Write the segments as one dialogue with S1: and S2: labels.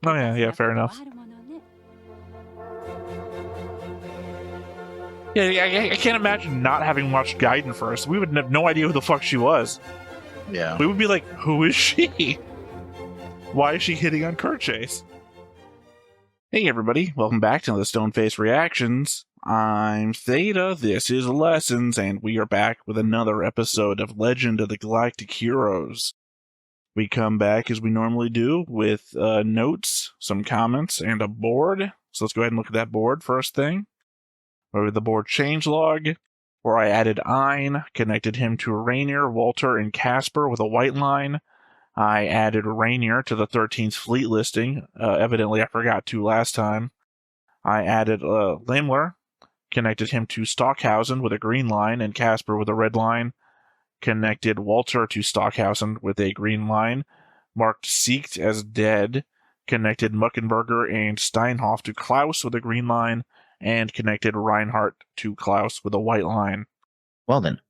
S1: Oh, yeah, fair enough. Yeah, I can't imagine not having watched Gaiden first. We would have no idea who the fuck she was.
S2: Yeah.
S1: We would be like, who is she? Why is she hitting on Chase? Hey everybody, welcome back to the Stoneface Reactions. I'm Theta, this is Lessons, and we are back with another episode of Legend of the Galactic Heroes. We come back as we normally do with notes, some comments, and a board. So let's go ahead and look at that board first thing. With the board changelog, where I added Ein, connected him to Rainier, Walter, and Casper with a white line. I added Rainier to the 13th fleet listing. Evidently, I forgot to last time. I added Limler, connected him to Stockhausen with a green line and Casper with a red line. Connected Walter to Stockhausen with a green line. Marked Seeked as dead. Connected Muckenberger and Steinhoff to Klaus with a green line. And connected Reinhardt to Klaus with a white line.
S2: Well then,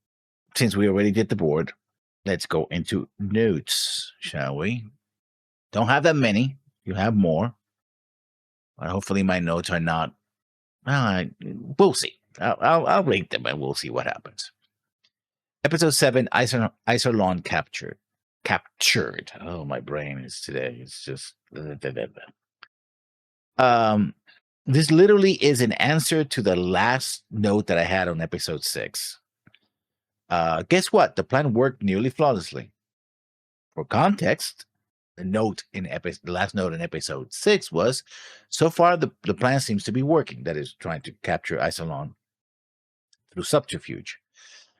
S2: since we already did the board, let's go into notes, shall we? Don't have that many. You have more. But hopefully my notes are not... we'll see. I'll rate them and we'll see what happens. Episode 7, Iserlon captured. Captured. Oh, my brain is today. It's just... This literally is an answer to the last note that I had on episode 6. Guess what? The plan worked nearly flawlessly. For context, the last note in episode 6 was, so far the plan seems to be working. That is, trying to capture Iserlon through subterfuge.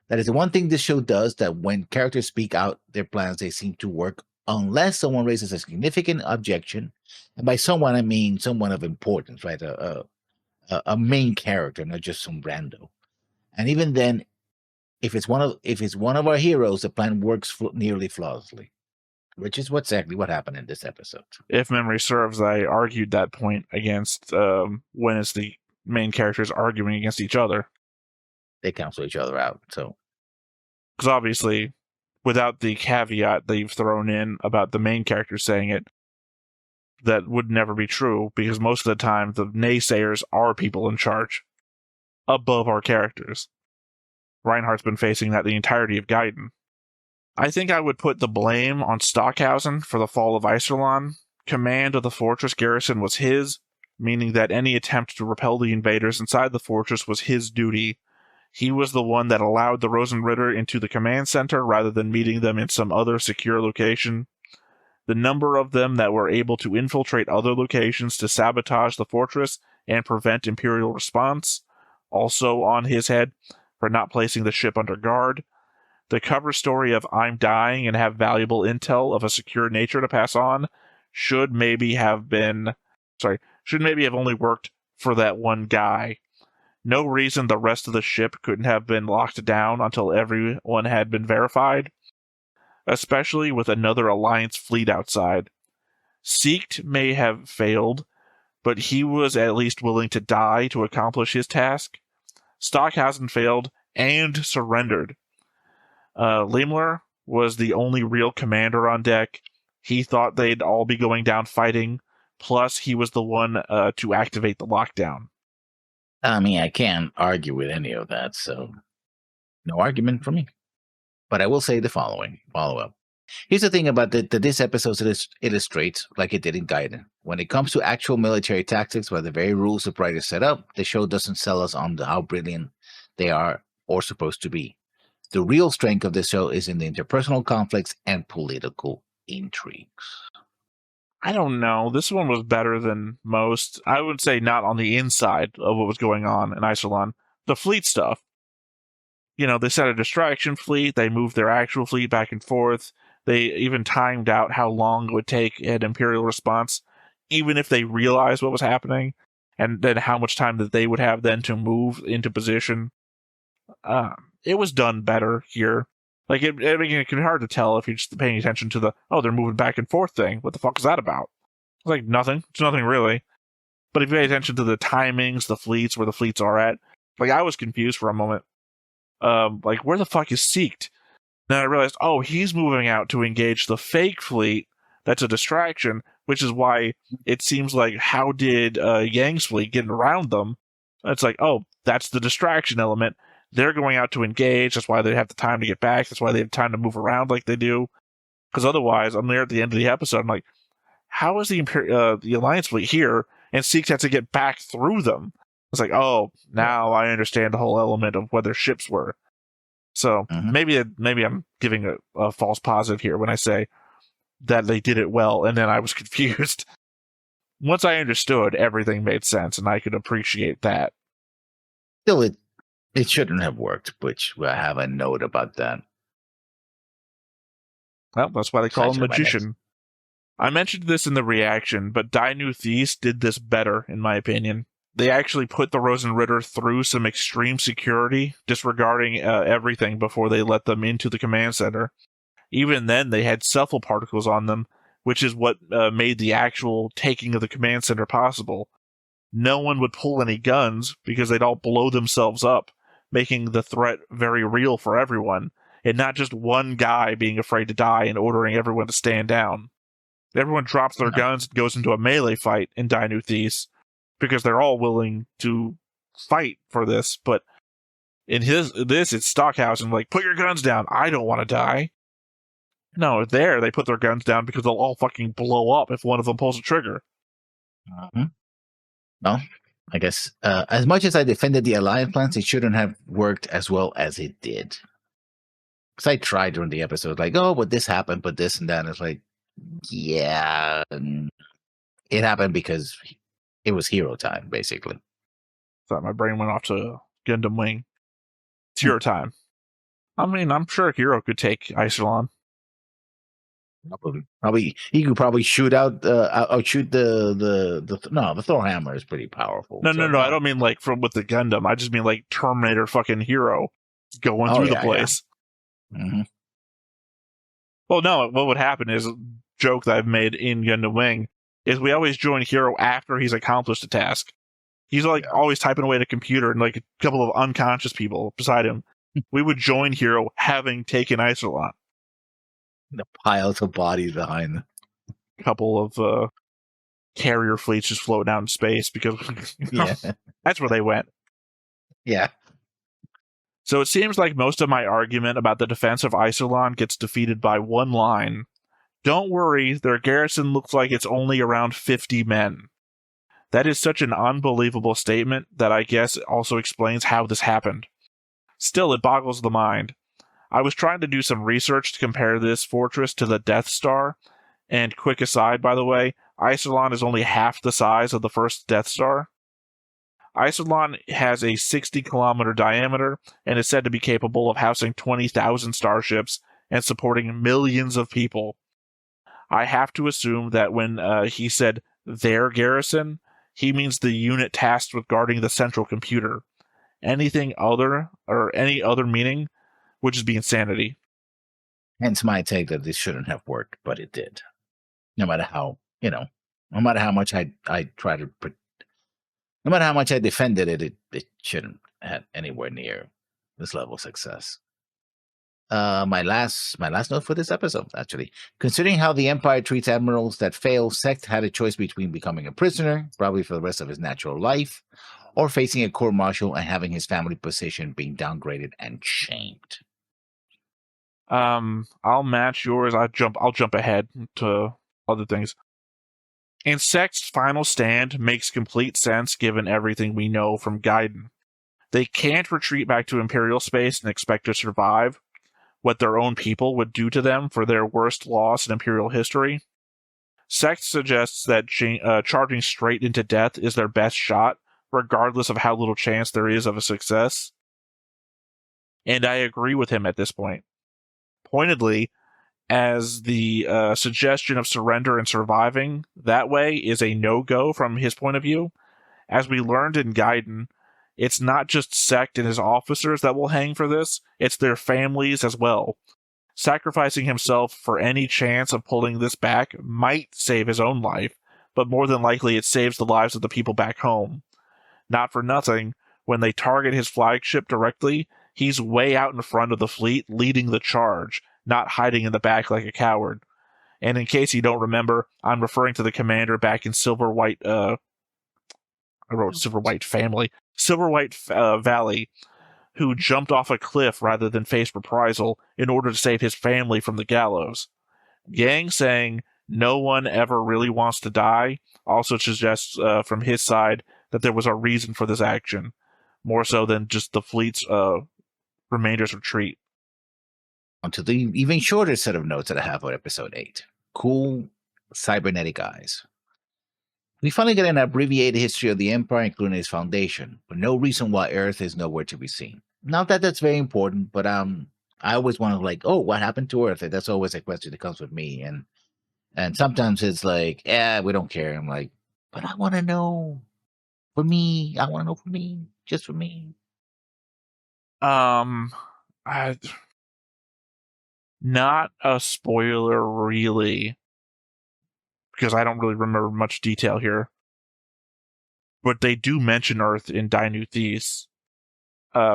S2: That is the one thing this show does, that when characters speak out their plans, they seem to work unless someone raises a significant objection. And by someone, I mean someone of importance, right? A main character, not just some rando. And even then, if it's one of our heroes, the plan works nearly flawlessly, which is exactly what happened in this episode.
S1: If memory serves, I argued that point against when it's the main characters arguing against each other.
S2: They cancel each other out, so.
S1: Because obviously, without the caveat that you've thrown in about the main character saying it, that would never be true, because most of the time the naysayers are people in charge above our characters. Reinhardt's been facing that the entirety of Gaiden. I think I would put the blame on Stockhausen for the fall of Iserlon. Command of the fortress garrison was his, meaning that any attempt to repel the invaders inside the fortress was his duty. He was the one that allowed the Rosenritter into the command center rather than meeting them in some other secure location. The number of them that were able to infiltrate other locations to sabotage the fortress and prevent Imperial response, also on his head for not placing the ship under guard. The cover story of I'm dying and have valuable intel of a secure nature to pass on should maybe have only worked for that one guy. No reason the rest of the ship couldn't have been locked down until everyone had been verified, especially with another Alliance fleet outside. Seeked may have failed, but he was at least willing to die to accomplish his task. Stockhausen failed and surrendered. Limler was the only real commander on deck. He thought they'd all be going down fighting, plus he was the one to activate the lockdown.
S2: I mean, I can't argue with any of that, so no argument from me. But I will say the following, follow-up. Here's the thing about that this episode illustrates, like it did in Gaiden. When it comes to actual military tactics, by the very rules the writers set up, the show doesn't sell us on how brilliant they are or supposed to be. The real strength of this show is in the interpersonal conflicts and political intrigues.
S1: I don't know. This one was better than most. I would say not on the inside of what was going on in Iserlon. The fleet stuff. You know, they set a distraction fleet. They moved their actual fleet back and forth. They even timed out how long it would take an Imperial response, even if they realized what was happening, and then how much time that they would have then to move into position. It was done better here. Like, it can be hard to tell if you're just paying attention to they're moving back and forth thing. What the fuck is that about? It's like nothing. It's nothing really. But if you pay attention to the timings, the fleets, where the fleets are at, like, I was confused for a moment. Like, where the fuck is Seeked? Then I realized, he's moving out to engage the fake fleet that's a distraction, which is why it seems like, how did Yang's fleet get around them? It's like, oh, that's the distraction element. They're going out to engage. That's why they have the time to get back. That's why they have time to move around like they do. Because otherwise, I'm there at the end of the episode. I'm like, how is the Alliance fleet here and Sikhs had to get back through them? It's like, oh, now I understand the whole element of where their ships were. So maybe I'm giving a false positive here when I say that they did it well, and then I was confused. Once I understood, everything made sense, and I could appreciate that.
S2: Still, it shouldn't have worked, which I have a note about that.
S1: Well, that's why they call him Magician. I mentioned this in the reaction, but Dainu Thies did this better, in my opinion. They actually put the Rosenritter through some extreme security, disregarding everything before they let them into the command center. Even then, they had cephalparticles particles on them, which is what made the actual taking of the command center possible. No one would pull any guns because they'd all blow themselves up, making the threat very real for everyone, and not just one guy being afraid to die and ordering everyone to stand down. Everyone drops their guns and goes into a melee fight in Dainu Thies, because they're all willing to fight for this, but in it's Stockhausen, like, put your guns down, I don't want to die. No, there, they put their guns down because they'll all fucking blow up if one of them pulls a trigger.
S2: Well, I guess, as much as I defended the Alliance plans, it shouldn't have worked as well as it did. Because I tried during the episode, like, oh, but this happened, but this and that, and it's like, yeah, it happened because it was hero time, basically.
S1: Thought my brain went off to Gundam Wing. It's your time. I mean, I'm sure Hero could take Isilon.
S2: Probably he could probably shoot out shoot the Thor hammer is pretty powerful.
S1: No, I don't mean like from with the Gundam. I just mean like Terminator fucking Hero going through the place.
S2: Yeah.
S1: Well, no, what would happen is, a joke that I've made in Gundam Wing is we always join Hero after he's accomplished a task. He's like always typing away at a computer and like a couple of unconscious people beside him. We would join Hero having taken Isilon.
S2: The piles of bodies behind them.
S1: A couple of carrier fleets just floating out in space because that's where they went.
S2: Yeah.
S1: So it seems like most of my argument about the defense of Isilon gets defeated by one line. Don't worry, their garrison looks like it's only around 50 men. That is such an unbelievable statement that I guess it also explains how this happened. Still, it boggles the mind. I was trying to do some research to compare this fortress to the Death Star, and quick aside, by the way, Isilon is only half the size of the first Death Star. Isilon has a 60-kilometer diameter and is said to be capable of housing 20,000 starships and supporting millions of people. I have to assume that when he said their garrison, he means the unit tasked with guarding the central computer. Anything other, or any other meaning, would just be insanity.
S2: Hence my take that this shouldn't have worked, but it did. No matter how, no matter how much I try to, no matter how much I defended it, it shouldn't have anywhere near this level of success. My last note for this episode, actually. Considering how the Empire treats admirals that fail, Sect had a choice between becoming a prisoner, probably for the rest of his natural life, or facing a court-martial and having his family position being downgraded and shamed.
S1: I'll match yours. I'll jump ahead to other things. And Sect's final stand makes complete sense given everything we know from Gaiden. They can't retreat back to Imperial space and expect to survive what their own people would do to them for their worst loss in Imperial history. Sect suggests that charging straight into death is their best shot, regardless of how little chance there is of a success. And I agree with him at this point. Pointedly, as the suggestion of surrender and surviving that way is a no-go from his point of view. As we learned in Gaiden, it's not just Sect and his officers that will hang for this, it's their families as well. Sacrificing himself for any chance of pulling this back might save his own life, but more than likely it saves the lives of the people back home. Not for nothing, when they target his flagship directly, he's way out in front of the fleet leading the charge, not hiding in the back like a coward. And in case you don't remember, I'm referring to the commander back in Silver White, I wrote Silver White Family, Silver White Valley, who jumped off a cliff rather than face reprisal in order to save his family from the gallows. Yang saying no one ever really wants to die also suggests from his side that there was a reason for this action, more so than just the fleet's remainder's retreat.
S2: Onto the even shorter set of notes that I have for episode 8. Cool cybernetic eyes. We finally get an abbreviated history of the Empire, including its foundation, but no reason why Earth is nowhere to be seen. Not that that's very important, but I always want to oh, what happened to Earth? That's always a question that comes with me, and sometimes it's like, we don't care. I'm like, but I want to know. For me, I want to know for me, just for me.
S1: Not a spoiler, really, because I don't really remember much detail here. But they do mention Earth in neue thesis. Like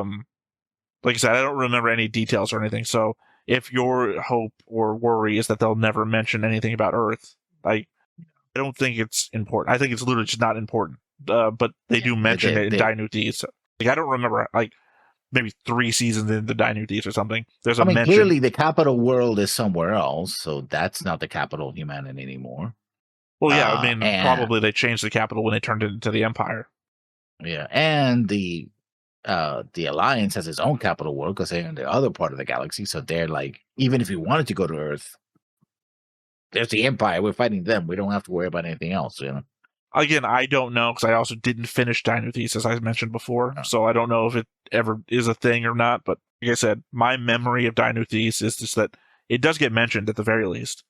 S1: I said, I don't remember any details or anything, so if your hope or worry is that they'll never mention anything about Earth, I don't think it's important. I think it's literally just not important. But they do mention it in neue thesis. Like, I don't remember, maybe 3 seasons into neue thesis or something. There's a mention.
S2: Clearly the capital world is somewhere else, so that's not the capital of humanity anymore.
S1: Well, yeah, probably they changed the capital when they turned it into the Empire.
S2: Yeah, and the Alliance has its own capital world because they're in the other part of the galaxy, so they're like, even if we wanted to go to Earth, there's the Empire, we're fighting them, we don't have to worry about anything else,
S1: Again, I don't know, because I also didn't finish neue thesis, as I mentioned before, so I don't know if it ever is a thing or not, but like I said, my memory of neue thesis is just that it does get mentioned at the very least.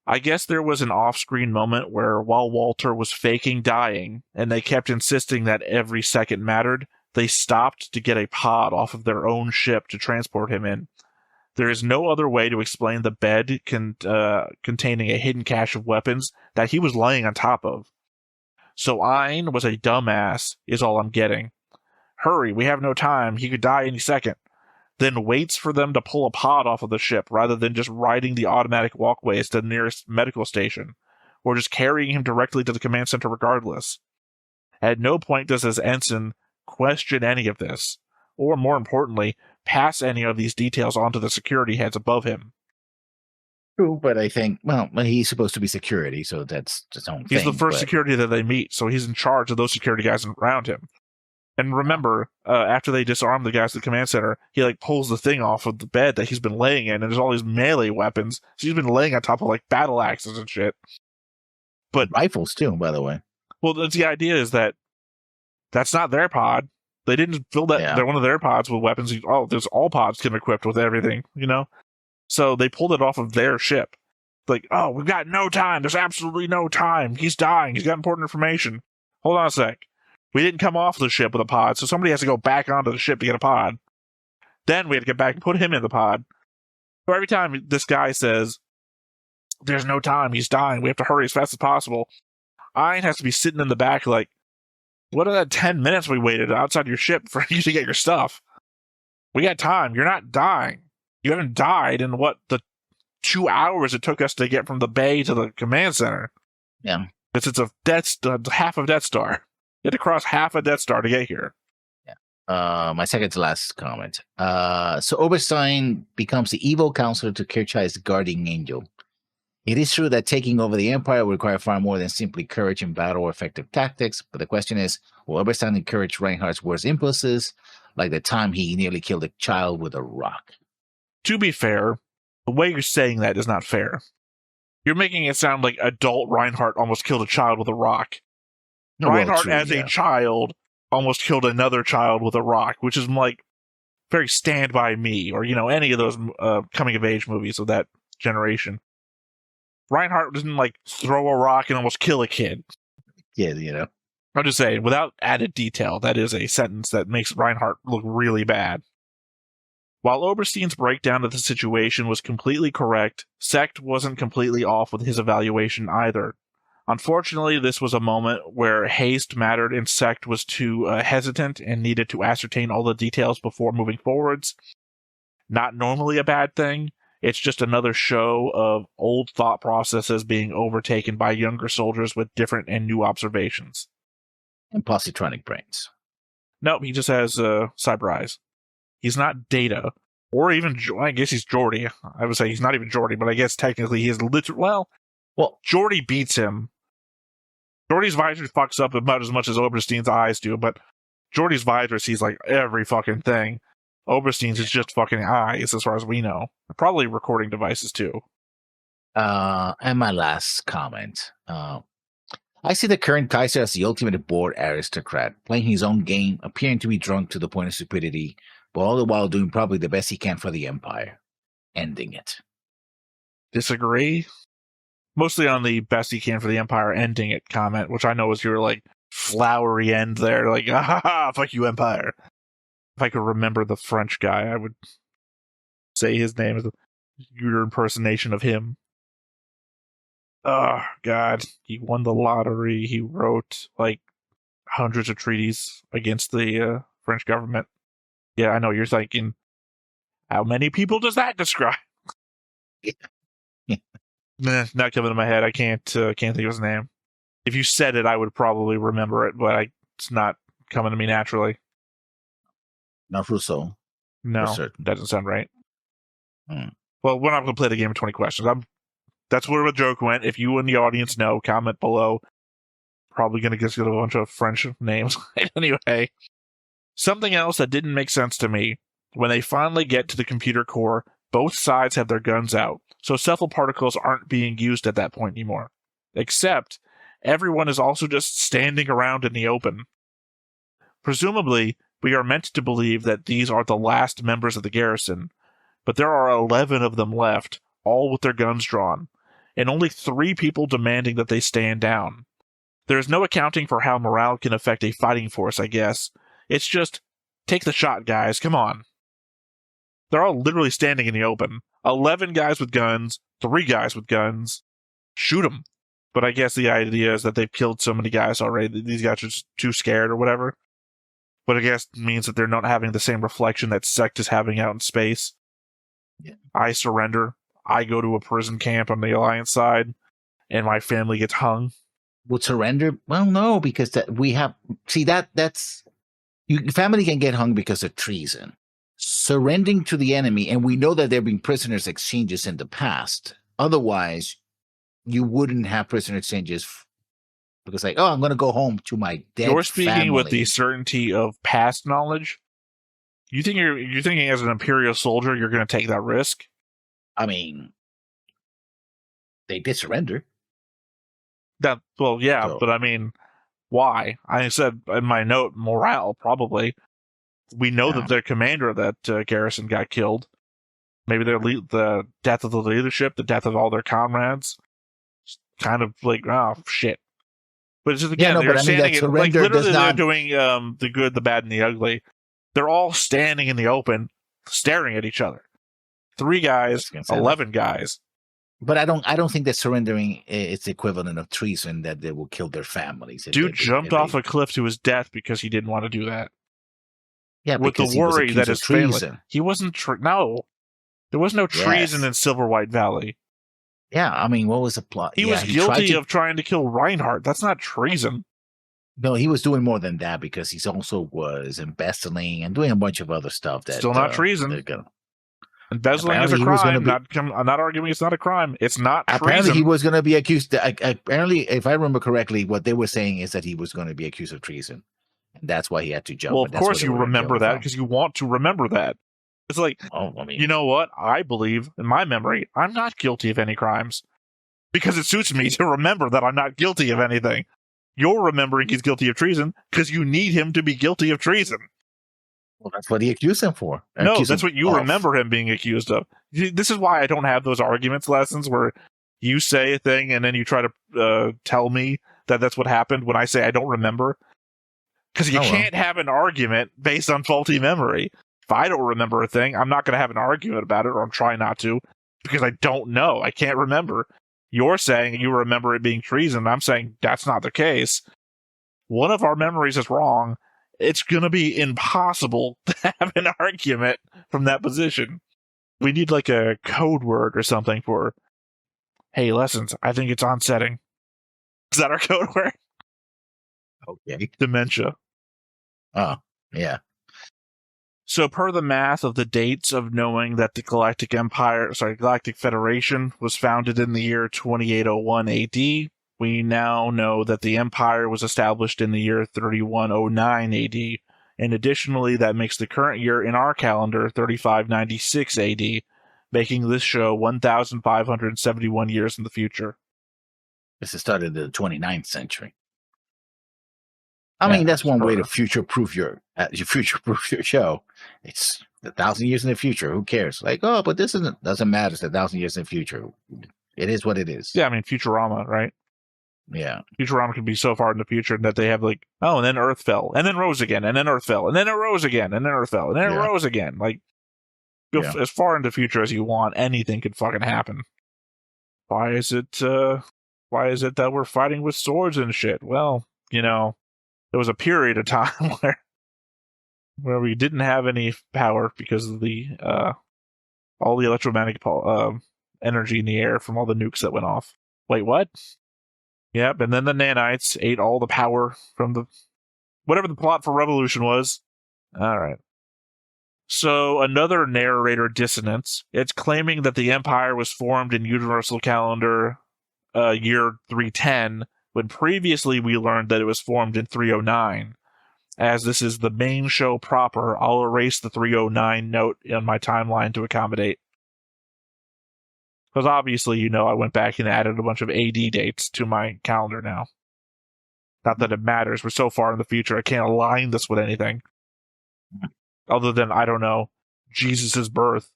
S1: I guess there was an off-screen moment where while Walter was faking dying, and they kept insisting that every second mattered, they stopped to get a pod off of their own ship to transport him in. There is no other way to explain the bed containing a hidden cache of weapons that he was laying on top of. So Ein was a dumbass, is all I'm getting. Hurry, we have no time, he could die any second. Then waits for them to pull a pod off of the ship rather than just riding the automatic walkways to the nearest medical station, or just carrying him directly to the command center regardless. At no point does his ensign question any of this, or more importantly, pass any of these details on to the security heads above him.
S2: True, but I think, he's supposed to be security, so that's his own thing.
S1: He's the first security that they meet, so he's in charge of those security guys around him. And remember, after they disarm the guys at the command center, he pulls the thing off of the bed that he's been laying in, and there's all these melee weapons. So he's been laying on top of battle axes and shit. But
S2: rifles too, by the way.
S1: Well, the idea is that that's not their pod. They didn't fill that. Yeah. They're one of their pods with weapons. Oh, there's all pods can equipped with everything, So they pulled it off of their ship. We've got no time. There's absolutely no time. He's dying. He's got important information. Hold on a sec. We didn't come off the ship with a pod, so somebody has to go back onto the ship to get a pod. Then we had to get back and put him in the pod. So every time this guy says, there's no time, he's dying, we have to hurry as fast as possible, Ein has to be sitting in the back what are that 10 minutes we waited outside your ship for you to get your stuff? We got time. You're not dying. You haven't died in the 2 hours it took us to get from the bay to the command center.
S2: Yeah.
S1: It's half of Death Star. You had to cross half a Death Star to get here.
S2: Yeah. My second to last comment. So Oberstein becomes the evil counselor to Kirchhei's guardian angel. It is true that taking over the Empire would require far more than simply courage in battle or effective tactics, but the question is, will Oberstein encourage Reinhardt's worst impulses, like the time he nearly killed a child with a rock?
S1: To be fair, the way you're saying that is not fair. You're making it sound like adult Reinhardt almost killed a child with a rock. Reinhardt, a child, almost killed another child with a rock, which is very Stand By Me, or, any of those coming-of-age movies of that generation. Reinhardt didn't, throw a rock and almost kill a kid.
S2: Yeah,
S1: I'm just saying, without added detail, that is a sentence that makes Reinhardt look really bad. While Oberstein's breakdown of the situation was completely correct, Sect wasn't completely off with his evaluation either. Unfortunately, this was a moment where haste mattered and Sect was too hesitant and needed to ascertain all the details before moving forwards. Not normally a bad thing. It's just another show of old thought processes being overtaken by younger soldiers with different and new observations.
S2: And positronic brains.
S1: Nope, he just has cyber eyes. He's not Data, or even, I guess he's Geordi. I would say he's not even Geordi, but I guess technically he is literally, well, Geordi beats him. Geordi's visor fucks up about as much as Oberstein's eyes do, but Geordi's visor sees like every fucking thing. Oberstein's is just fucking eyes, as far as we know. Probably recording devices too.
S2: And my last comment. I see the current Kaiser as the ultimate bored aristocrat, playing his own game, appearing to be drunk to the point of stupidity, but all the while doing probably the best he can for the Empire. Ending it.
S1: Disagree. Mostly on the best he can for the Empire, ending it comment, which I know was your like flowery end there, like, ah, fuck you, Empire. If I could remember the French guy, I would say his name is your impersonation of him. Oh, God. He won the lottery. He wrote, like, hundreds of treaties against the French government. Yeah, I know. You're thinking, how many people does that describe?
S2: Yeah.
S1: Nah, not coming to my head. I can't think of his name. If you said it, I would probably remember it, but it's not coming to me naturally.
S2: Not Rousseau.
S1: No, doesn't sound right. Well, we're not going to play the game of 20 questions. That's where the joke went. If you in the audience know, comment below. Probably going to get a bunch of French names. Anyway, something else that didn't make sense to me. When they finally get to the computer core, both sides have their guns out, so cephaloparticles aren't being used at that point anymore. Except, everyone is also just standing around in the open. Presumably, we are meant to believe that these are the last members of the garrison, but there are 11 of them left, all with their guns drawn, and only 3 people demanding that they stand down. There is no accounting for how morale can affect a fighting force, I guess. It's just, take the shot, guys, come on. They're all literally standing in the open. 11 guys with guns, 3 guys with guns. Shoot them. But I guess the idea is that they've killed so many guys already, these guys are just too scared or whatever. But I guess it means that they're not having the same reflection that Sect is having out in space.
S2: Yeah. I
S1: surrender. I go to a prison camp on the Alliance side, and my family gets hung.
S2: Would surrender? Well, no, because that's family can get hung because of treason. Surrendering to the enemy, and we know that there have been prisoners exchanges in the past. Otherwise, you wouldn't have prisoner exchanges because, like, oh, I'm going to go home to my dead
S1: You're speaking
S2: family.
S1: with the certainty of past knowledge. You think you're thinking as an Imperial soldier, you're going to take that risk?
S2: I mean, they did surrender.
S1: But I mean, why? I said in my note, morale, probably. We know that their commander of that garrison got killed. Maybe the death of the leadership, the death of all their comrades. It's kind of like, oh, shit. But it's just, again, they're standing in, like, literally they're doing the good, the bad, and the ugly. They're all standing in the open, staring at each other. 3 guys, 11 guys.
S2: But I don't think that surrendering is equivalent of treason, that they will kill their families.
S1: Dude jumped off a cliff to his death because he didn't want to do that.
S2: Yeah,
S1: with the worry that his family. He wasn't. No, there was no treason in Silver White Valley.
S2: Yeah, I mean, what was the plot?
S1: He was guilty of trying to kill Reinhard. That's not treason.
S2: No, he was doing more than that because he also was embezzling and doing a bunch of other stuff. That
S1: still not treason. Embezzling is a crime. I'm not arguing it's not a crime. It's not
S2: apparently
S1: treason.
S2: He was going to be accused. Apparently, if I remember correctly, what they were saying is that he was going to be accused of treason. And that's why he had to jump.
S1: Well, of course you remember that because you want to remember that. It's like, you know what? I believe, in my memory, I'm not guilty of any crimes. Because it suits me to remember that I'm not guilty of anything. You're remembering he's guilty of treason because you need him to be guilty of treason.
S2: Well, that's what he accused him for.
S1: No, that's what you remember him being accused of. This is why I don't have those arguments lessons where you say a thing and then you try to tell me that that's what happened when I say I don't remember. Because you can't have an argument based on faulty memory. If I don't remember a thing, I'm not going to have an argument about it, or I'm trying not to, because I don't know. I can't remember. You're saying you remember it being treason. I'm saying that's not the case. One of our memories is wrong. It's going to be impossible to have an argument from that position. We need like a code word or something for, hey, lessons, I think it's onsetting. Is that our code word?
S2: Okay.
S1: Dementia.
S2: Oh, yeah.
S1: So per the math of the dates of knowing that the Galactic Federation was founded in the year 2801 AD, we now know that the Empire was established in the year 3109 AD. And additionally, that makes the current year in our calendar 3596 AD, making this show 1,571 years in the future.
S2: This is started in the 29th century. I mean, that's one way to future-proof your show. It's 1,000 years in the future. Who cares? Like, oh, but this doesn't matter. It's 1,000 years in the future. It is what it is.
S1: Yeah, I mean, Futurama, right?
S2: Yeah.
S1: Futurama can be so far in the future that they have like, oh, and then Earth fell, and then rose again, and then Earth fell, and then it rose again, and then Earth fell, and then it rose again. Like, go as far into the future as you want. Anything could fucking happen. Why is it that we're fighting with swords and shit? Well, there was a period of time where we didn't have any power because of the all the electromagnetic energy in the air from all the nukes that went off. Wait, what? Yep, and then the nanites ate all the power from the whatever the plot for Revolution was. All right. So another narrator dissonance. It's claiming that the Empire was formed in Universal Calendar year 310, when previously we learned that it was formed in 309. As this is the main show proper, I'll erase the 309 note in my timeline to accommodate. Because obviously, I went back and added a bunch of AD dates to my calendar now. Not that it matters. We're so far in the future, I can't align this with anything. Other than, I don't know, Jesus' birth.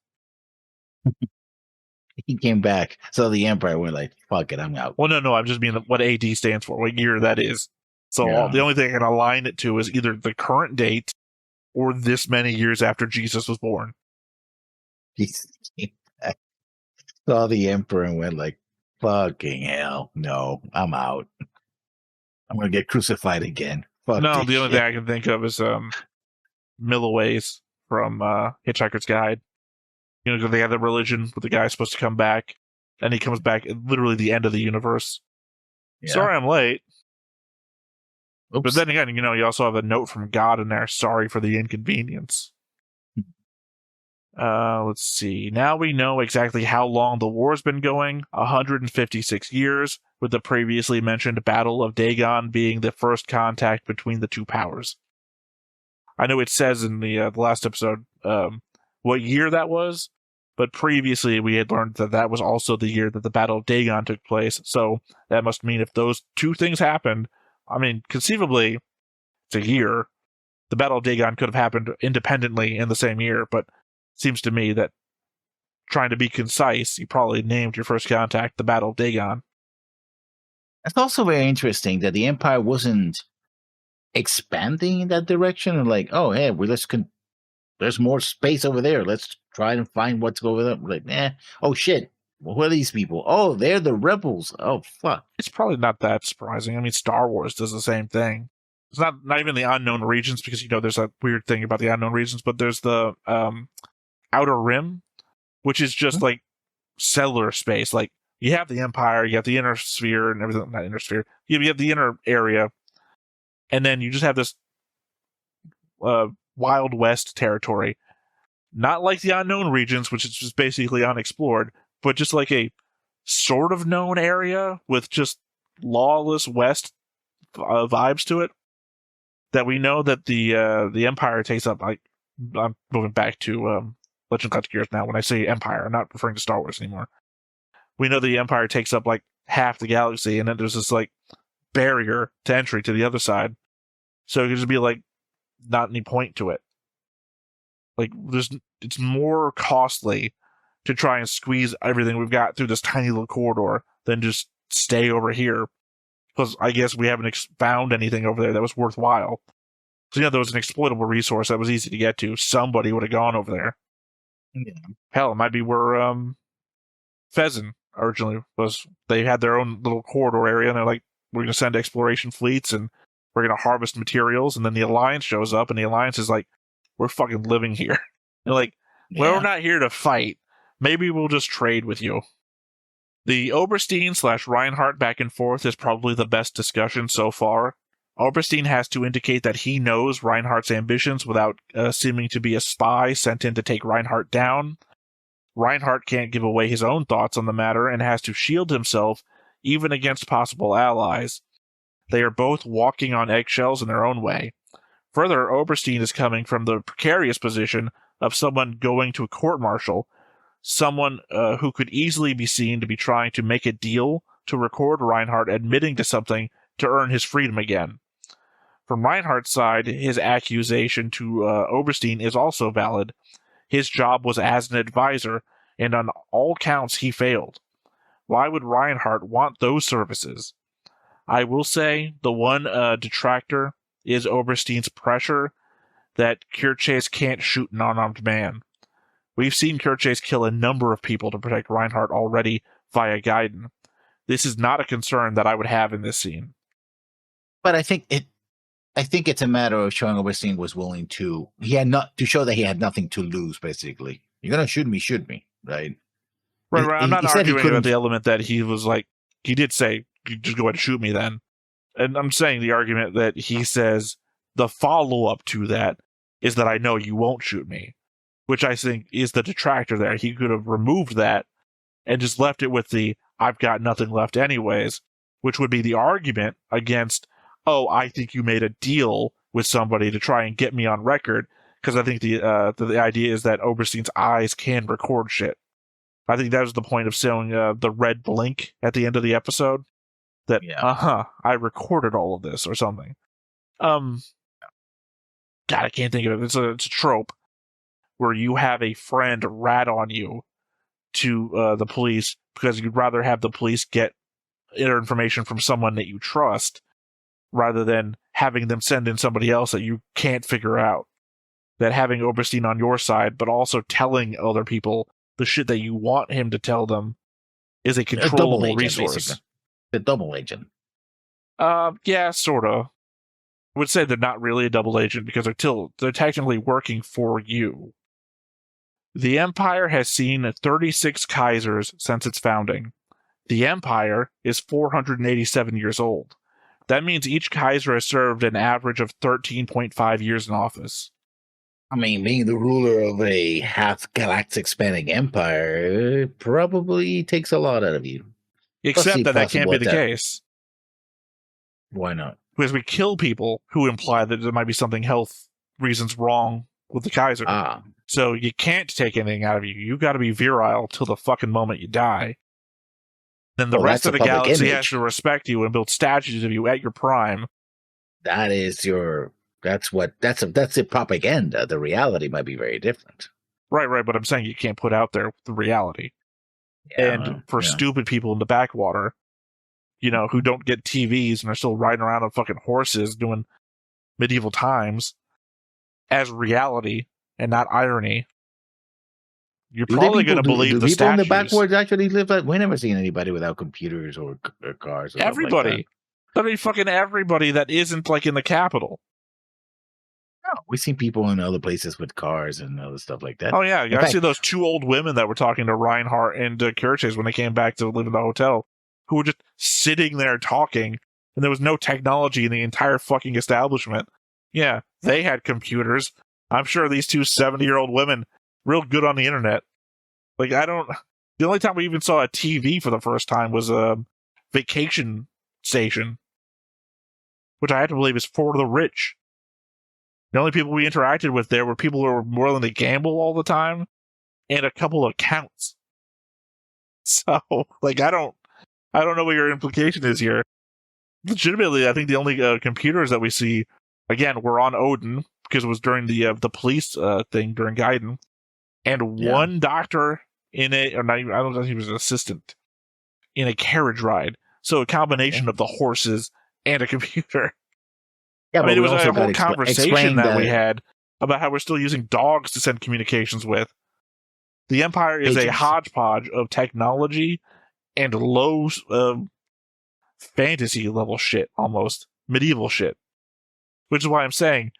S2: He came back. So the Empire went like, fuck it, I'm out.
S1: Well, no, I'm just meaning what AD stands for, what year that is. So the only thing I can align it to is either the current date or this many years after Jesus was born.
S2: Jesus came back. Saw the Emperor and went like, fucking hell, no, I'm out. I'm going to get crucified again. Fuck
S1: no, the
S2: shit.
S1: only thing I can think of is Milliways from Hitchhiker's Guide. Because they have the religion where the guy's supposed to come back, and he comes back at literally the end of the universe. Yeah. Sorry I'm late. Oops. But then again, you also have a note from God in there. Sorry for the inconvenience. Let's see. Now we know exactly how long the war's been going. 156 years, with the previously mentioned Battle of Dagon being the first contact between the two powers. I know it says in the last episode what year that was, but previously we had learned that was also the year that the Battle of Dagon took place. So that must mean if those two things happened, I mean, conceivably, it's a year. The Battle of Dagon could have happened independently in the same year, but it seems to me that trying to be concise, you probably named your first contact the Battle of Dagon.
S2: It's also very interesting that the Empire wasn't expanding in that direction and like, oh, hey, there's more space over there. Let's try and find what's over there. Like, oh shit, who are these people? Oh, they're the rebels. Oh, fuck.
S1: It's probably not that surprising. I mean, Star Wars does the same thing. It's not even the unknown regions, because, there's a weird thing about the unknown regions, but there's the Outer Rim, which is just like cellular space. Like, you have the Empire, you have the inner sphere and everything. Not inner sphere. You have the inner area, and then you just have this Wild West territory. Not like the unknown regions, which is just basically unexplored, but just like a sort of known area with just lawless West vibes to it. That we know that the Empire takes up. Like, I'm moving back to Legend of Galactic Heroes now. When I say Empire, I'm not referring to Star Wars anymore. We know the Empire takes up like half the galaxy, and then there's this like barrier to entry to the other side. So it could just be like not any point to it. Like, it's more costly to try and squeeze everything we've got through this tiny little corridor than just stay over here. Because I guess we haven't found anything over there that was worthwhile. So, there was an exploitable resource that was easy to get to. Somebody would have gone over there. Yeah. Hell, it might be where Pheasant originally was. They had their own little corridor area, and they're like, we're going to send exploration fleets, and we're going to harvest materials, and then the Alliance shows up, and the Alliance is like, we're fucking living here. They're like, well, we're not here to fight. maybe we'll just trade with you. The Oberstein / Reinhardt back and forth is probably the best discussion so far. Oberstein has to indicate that he knows Reinhardt's ambitions without seeming to be a spy sent in to take Reinhardt down. Reinhardt can't give away his own thoughts on the matter and has to shield himself even against possible allies. They are both walking on eggshells in their own way. Further, Oberstein is coming from the precarious position of someone going to a court-martial, someone who could easily be seen to be trying to make a deal to record Reinhardt admitting to something to earn his freedom again. From Reinhardt's side, his accusation to Oberstein is also valid. His job was as an advisor, and on all counts he failed. Why would Reinhardt want those services? I will say the one detractor is Oberstein's pressure that Kirchhoff can't shoot an unarmed man. We've seen Kirchhoff kill a number of people to protect Reinhardt already via Gaiden. This is not a concern that I would have in this scene.
S2: But I think it's a matter of showing Oberstein was willing to show that he had nothing to lose. Basically, you're gonna shoot me, right?
S1: Right. I'm not arguing about the element that he was like, he did say, "You just go ahead and shoot me then." And I'm saying the argument that he says the follow-up to that is that I know you won't shoot me, which I think is the detractor there. He could have removed that and just left it with the I've got nothing left anyways, which would be the argument against, oh, I think you made a deal with somebody to try and get me on record, because I think the idea is that Oberstein's eyes can record shit. I think that was the point of showing the red blink at the end of the episode. That, I recorded all of this or something. God, I can't think of it. It's a trope where you have a friend rat on you to the police because you'd rather have the police get information from someone that you trust rather than having them send in somebody else that you can't figure out. That having Oberstein on your side, but also telling other people the shit that you want him to tell them is a controllable resource. Basically.
S2: The double agent.
S1: Yeah, sorta. I would say they're not really a double agent because they're technically working for you. The Empire has seen 36 Kaisers since its founding. The Empire is 487 years old. That means each Kaiser has served an average of 13.5 years in office.
S2: I mean, being the ruler of a half galactic spanning empire probably takes a lot out of you.
S1: Except that can't be the case.
S2: Why not?
S1: Because we kill people who imply that there might be something health reasons wrong with the Kaiser. So you can't take anything out of you. You got to be virile till the fucking moment you die. Then the rest of the galaxy has to respect you and build statues of you at your prime.
S2: That's the propaganda. The reality might be very different.
S1: Right, but I'm saying you can't put out there the reality. And for stupid people in the backwater, who don't get TVs and are still riding around on fucking horses doing medieval times as reality and not irony, you're probably going to believe the statues.
S2: People in the backwards actually live like, we never seen anybody without computers or cars. Or
S1: everybody.
S2: Like
S1: that. I mean, fucking everybody that isn't like in the capital.
S2: No, we've seen people in other places with cars and other stuff like that.
S1: Oh, yeah. I see those two old women that were talking to Reinhardt and Kirchhoff when they came back to live in the hotel, who were just sitting there talking, and there was no technology in the entire fucking establishment. Yeah, they had computers. I'm sure these two 70-year-old women, real good on the internet. Like, the only time we even saw a TV for the first time was a vacation station, which I have to believe is for the rich. The only people we interacted with there were people who were willing to gamble all the time, and a couple of accounts. So, like, I don't know what your implication is here. Legitimately, I think the only computers that we see, again, were on Odin because it was during the police thing during Gaiden, and one doctor in I don't know if he was an assistant in a carriage ride. So a combination of the horses and a computer. Yeah, I mean, it was a whole conversation that we had about how we're still using dogs to send communications with. The Empire is a hodgepodge of technology and low fantasy level shit, almost medieval shit. Which is why I'm saying,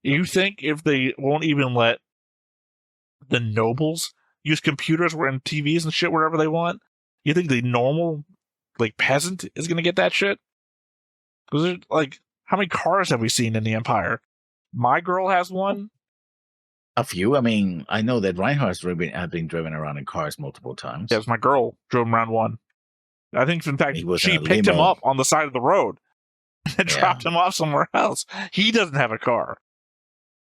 S1: you think if they won't even let the nobles use computers and TVs and shit wherever they want. You think the normal, like, peasant is going to get that shit? Because, like, how many cars have we seen in the Empire? My girl has one.
S2: A few. I mean, I know that Reinhard's have been driven around in cars multiple times.
S1: Yes, my girl drove him around one. I think, in fact, she picked him up on the side of the road and dropped him off somewhere else. He doesn't have a car.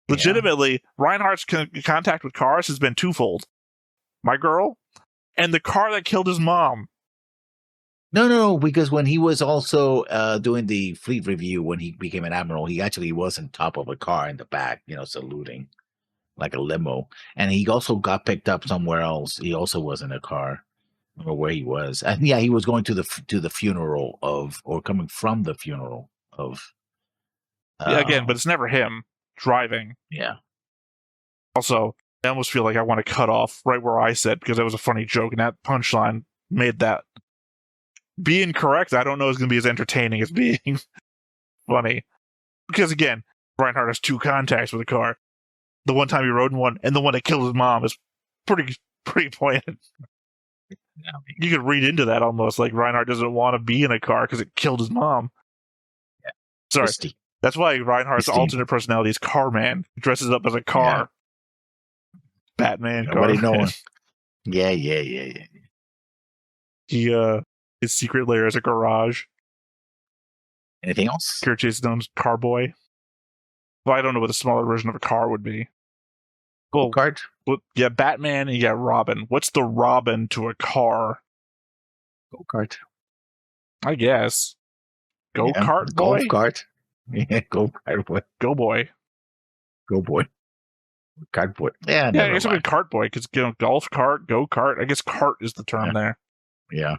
S1: Legitimately, Reinhardt's contact with cars has been twofold. My girl and the car that killed his mom.
S2: No, because when he was also doing the fleet review, when he became an admiral, he actually was on top of a car in the back, saluting like a limo. And he also got picked up somewhere else. He also was in a car, or where he was. And he was going to the funeral or coming from the funeral of.
S1: Again, but it's never him driving.
S2: Yeah.
S1: Also, I almost feel like I want to cut off right where I said, because that was a funny joke, and that punchline made that. Being correct, I don't know is going to be as entertaining as being funny. Because again, Reinhardt has two contacts with a car. The one time he rode in one, and the one that killed his mom is pretty poignant. You could read into that almost, like Reinhardt doesn't want to be in a car because it killed his mom.
S2: Yeah.
S1: Sorry.
S2: Misty.
S1: That's why Reinhardt's alternate personality is Carman. He dresses up as a car. Yeah. Batman.
S2: Nobody knowing. Yeah.
S1: His secret lair is a garage.
S2: Anything else?
S1: Kerchay's known as Carboy. Well, I don't know what a smaller version of a car would be.
S2: Go-kart?
S1: Well, yeah, Batman and you got Robin. What's the Robin to a car?
S2: Go-kart.
S1: I guess. Go-kart boy?
S2: Golf cart. Yeah, go-kart boy.
S1: Go boy.
S2: Go boy. Kart boy. Yeah,
S1: I guess it would be cart boy, because golf cart, go-kart. I guess cart is the term there.
S2: Yeah.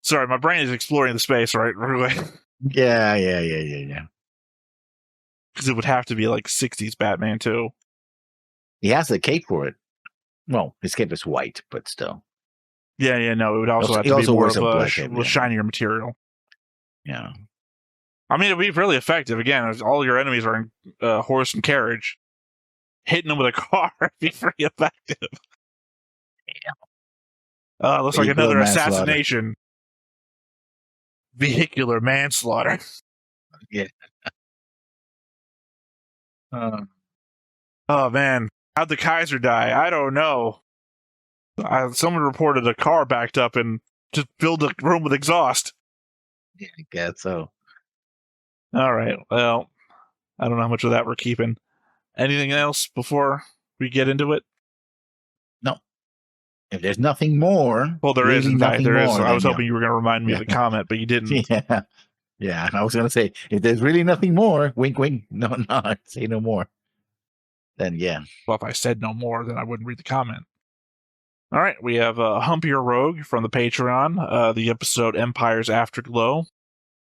S1: Sorry, my brain is exploring the space, right?
S2: Yeah.
S1: Because it would have to be like 60s Batman, too.
S2: He has a cape for it. Well, his cape is white, but still.
S1: Yeah, no, it would also have to be more of a shinier material.
S2: Yeah.
S1: I mean, it'd be really effective. Again, all your enemies are in horse and carriage. Hitting them with a car would be pretty effective.
S2: Yeah.
S1: Looks like another assassination. Vehicular manslaughter.
S2: Yeah.
S1: Oh, man. How'd the Kaiser die? I don't know. Someone reported a car backed up and just filled the room with exhaust.
S2: Yeah, I guess so.
S1: All right. Well, I don't know how much of that we're keeping. Anything else before we get into it?
S2: No. If there's nothing more.
S1: Well, there is, in fact. There is. I was hoping you were going to remind me of the comment, but you didn't.
S2: Yeah. I was going to say, if there's really nothing more, wink, wink. No, say no more. Then, yeah.
S1: Well, if I said no more, then I wouldn't read the comment. All right. We have Humpier Rogue from the Patreon, the episode Empire's Afterglow.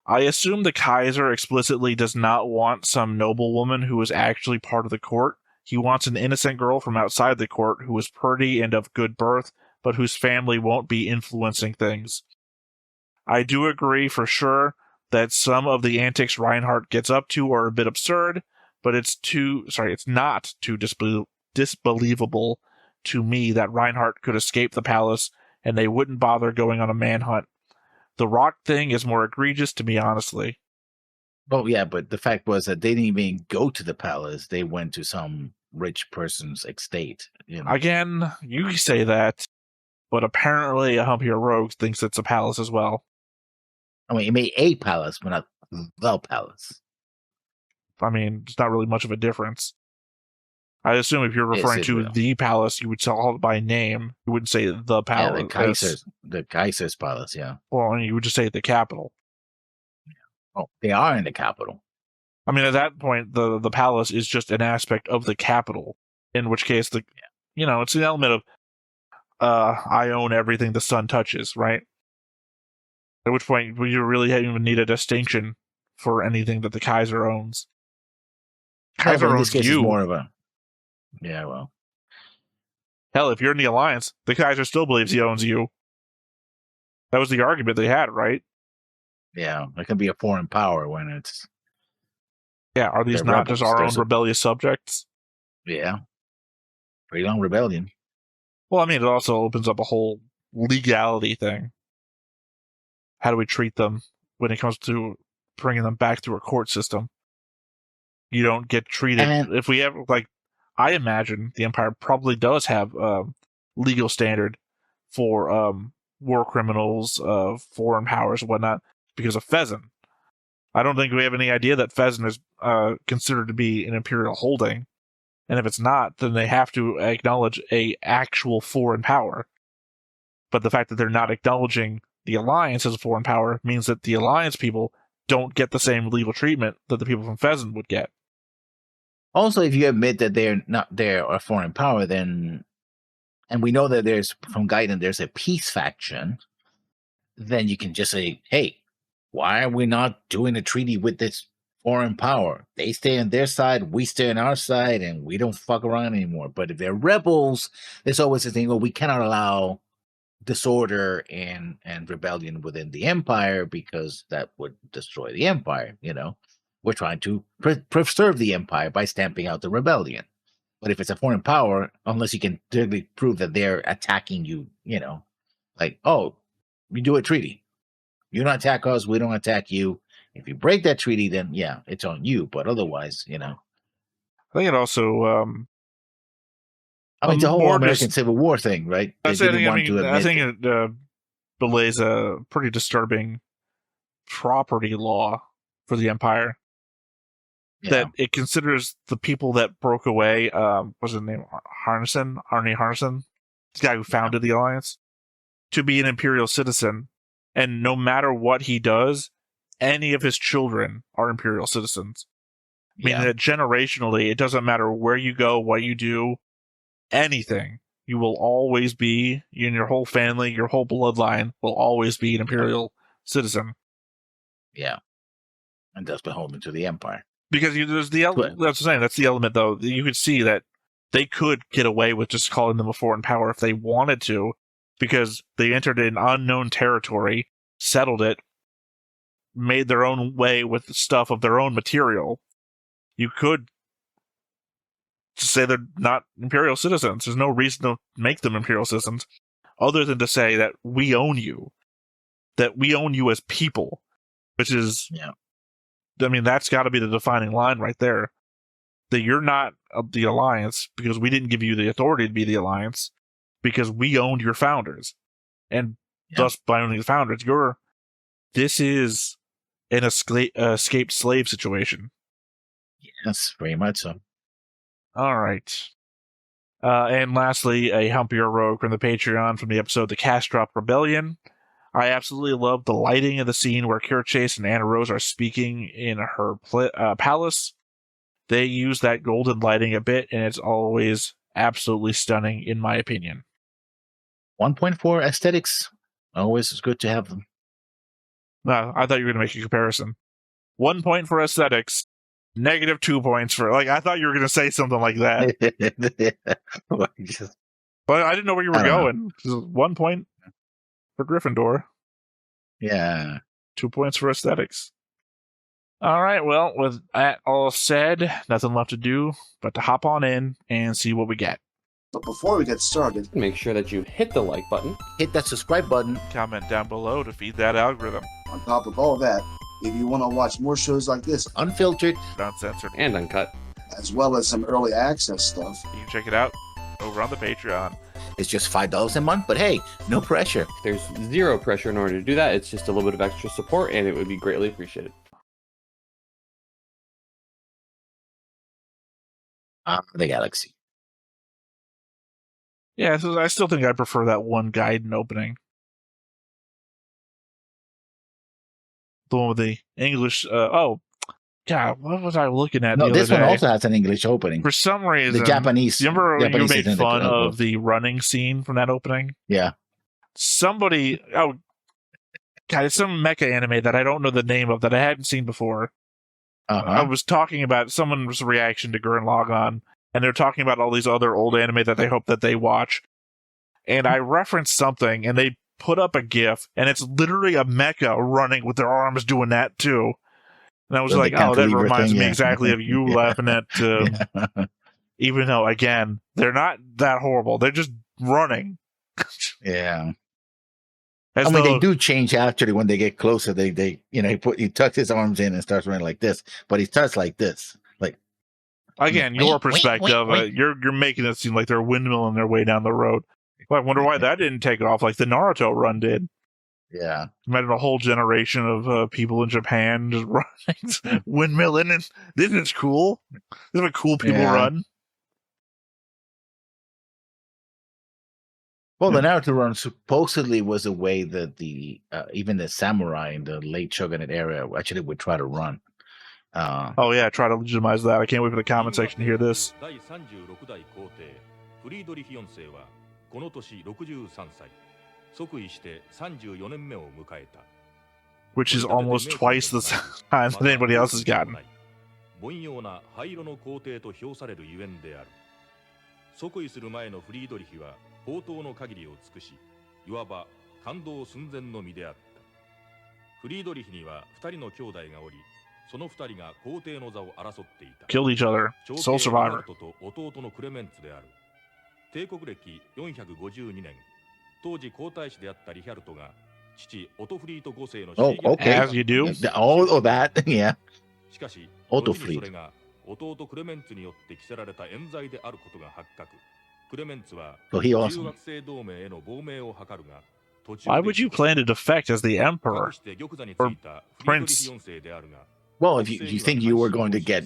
S1: I assume the Kaiser explicitly does not want some noblewoman who is actually part of the court. He wants an innocent girl from outside the court who is pretty and of good birth, but whose family won't be influencing things. I do agree for sure that some of the antics Reinhardt gets up to are a bit absurd, but it's not too disbelievable to me that Reinhardt could escape the palace and they wouldn't bother going on a manhunt. The rock thing is more egregious to me, honestly.
S2: Well, yeah, but the fact was that they didn't even go to the palace. They went to some rich person's estate.
S1: Again, you say that, but apparently a Humpier Rogue thinks it's a palace as well.
S2: I mean, it made a palace, but not the palace.
S1: I mean, it's not really much of a difference. I assume if you're referring to the palace, you would call it by name. You wouldn't say the palace.
S2: Yeah, the Kaiser's palace, yeah.
S1: Well, you would just say the capital.
S2: Oh, they are in the capital.
S1: I mean, at that point, the palace is just an aspect of the capital. In which case, it's an element of I own everything the sun touches, right? At which point, you really even need a distinction for anything that the Kaiser owns. Kaiser owns you.
S2: More of a... Yeah, well.
S1: Hell, if you're in the Alliance, the Kaiser still believes he owns you. That was the argument they had, right?
S2: Yeah, it can be a foreign power when it's...
S1: Yeah, are these not just our own rebellious subjects?
S2: Yeah. Pretty long rebellion.
S1: Well, I mean, it also opens up a whole legality thing. How do we treat them when it comes to bringing them back through a court system? You don't get treated if we ever I imagine the Empire probably does have legal standard for war criminals, foreign powers, and whatnot because of Pheasant. I don't think we have any idea that Pheasant is considered to be an imperial holding, and if it's not, then they have to acknowledge a actual foreign power. But the fact that they're not acknowledging the Alliance as a foreign power means that the Alliance people don't get the same legal treatment that the people from Pheasant would get.
S2: Also, if you admit that they're a foreign power, then, and we know that there's from Gaiden there's a peace faction, then you can just say, hey, why are we not doing a treaty with this foreign power? They stay on their side, we stay on our side, and we don't fuck around anymore. But if they're rebels, there's always a thing, well, we cannot allow disorder and rebellion within the Empire because that would destroy the Empire, We're trying to preserve the Empire by stamping out the rebellion. But if it's a foreign power, unless you can directly prove that they're attacking you, oh, we do a treaty. You don't attack us, we don't attack you. If you break that treaty, then yeah, it's on you. But otherwise,
S1: I think it also
S2: it's a whole American Civil War thing, right?
S1: I think it belays a pretty disturbing property law for the Empire. Yeah. That it considers the people that broke away, what's his name? Arne Harnison, this guy who founded the Alliance, to be an Imperial citizen. And no matter what he does, any of his children are Imperial citizens. Meaning that generationally, it doesn't matter where you go, what you do, anything. You will always be, in your whole family, your whole bloodline will always be an Imperial citizen.
S2: Yeah. And thus beholden to the Empire.
S1: Because there's the element, that's what I'm saying, that's the element, though. You could see that they could get away with just calling them a foreign power if they wanted to, because they entered an unknown territory, settled it, made their own way with stuff of their own material. You could say they're not Imperial citizens. There's no reason to make them Imperial citizens, other than to say that we own you. That we own you as people, which is...
S2: Yeah.
S1: I mean, that's got to be the defining line right there. That you're not the Alliance because we didn't give you the authority to be the Alliance because we owned your founders. And thus, by owning the founders, this is an escaped slave situation.
S2: Yes, very much so.
S1: All right. And lastly, a humpier rogue from the Patreon from the episode The Castrop Rebellion. I absolutely love the lighting of the scene where Kirchase and Anna Rose are speaking in her palace. They use that golden lighting a bit, and it's always absolutely stunning, in my opinion.
S2: 1.4 aesthetics. Always is good to have them.
S1: No, I thought you were going to make a comparison. 1 point for aesthetics, -2 points for... I thought you were going to say something like that. But I didn't know where you were going. 1 point for Gryffindor.
S2: Yeah.
S1: 2 points for aesthetics. All right, well, with that all said, nothing left to do but to hop on in and see what we get.
S3: But before we get started,
S4: make sure that you hit the like button,
S2: hit that subscribe button,
S1: comment down below to feed that algorithm.
S3: On top of all that, if you want to watch more shows like this,
S2: unfiltered,
S1: uncensored,
S4: and uncut,
S3: as well as some early access stuff,
S1: you can check it out over on the Patreon.
S2: It's just $5 a month, but hey, no pressure.
S4: There's zero pressure in order to do that. It's just a little bit of extra support, and it would be greatly appreciated.
S2: The Galaxy.
S1: Yeah, so I still think I prefer that one Gaiden opening. The one with the English... oh, God, what was I looking at?
S2: No, this one also has an English opening.
S1: For some reason,
S2: the Japanese.
S1: You remember when
S2: Japanese
S1: you made fun of the running scene from that opening?
S2: Yeah.
S1: Somebody, God, it's some mecha anime that I don't know the name of that I hadn't seen before. I was talking about someone's reaction to Gurren Lagann, and they're talking about all these other old anime that they hope that they watch. And I referenced something, and they put up a GIF, and it's literally a mecha running with their arms doing that too. And I was like, oh, that reminds me exactly of you laughing at... even though, again, they're not that horrible. They're just running.
S2: Yeah.
S1: As
S2: I mean, they
S1: though-
S2: do change actually when they get closer. They he tucks his arms in and starts running like this, but he starts like this, like
S1: Again, your perspective, you're making it seem like they're windmilling their way down the road. Well, I wonder why that didn't take off like the Naruto run did.
S2: Yeah.
S1: Imagine a whole generation of people in Japan just running, windmilling, and this is cool. This is what cool people
S2: Yeah.
S1: run.
S2: Well, the Naruto run supposedly was a way that the even the samurai in the late shogunate era actually would try to run.
S1: Oh yeah, try to legitimize that. I can't wait for the comment section to hear this.
S5: 第36代皇帝フリードリヒ4世はこの年63歳即位して34年目を迎えた
S1: Which is almost twice the time that anybody else has gotten.
S5: 凡庸な灰色の皇帝と評されるゆえんである即位する前のフリードリヒは宝刀の限りを尽くしいわば感動寸前の身であったフリードリヒには2人の兄弟がおりその2人が皇帝の座を争っていた
S1: Killed each other.
S5: 長
S1: Sole
S5: 兄
S1: survivor.
S5: リハルトと弟のクレメンツである帝国歴452年当時皇太子であったリヒャルトが父オトフリート5世の
S2: Oh,
S5: 死に
S2: okay.
S1: As you do.
S2: All of that, yeah.
S5: しかし、
S2: オト
S5: 後
S2: フリート
S5: にそれが弟クレメンツによって着せられた冤罪であることが発覚。クレメンツは
S2: So he
S5: 中
S2: also.
S5: 学生同盟への亡命を図るが、途中
S1: Why would you plan to defect as the emperor?
S5: 隠して玉座についたフリードリヒ4世であるが、
S2: Well, if you think you were going to get,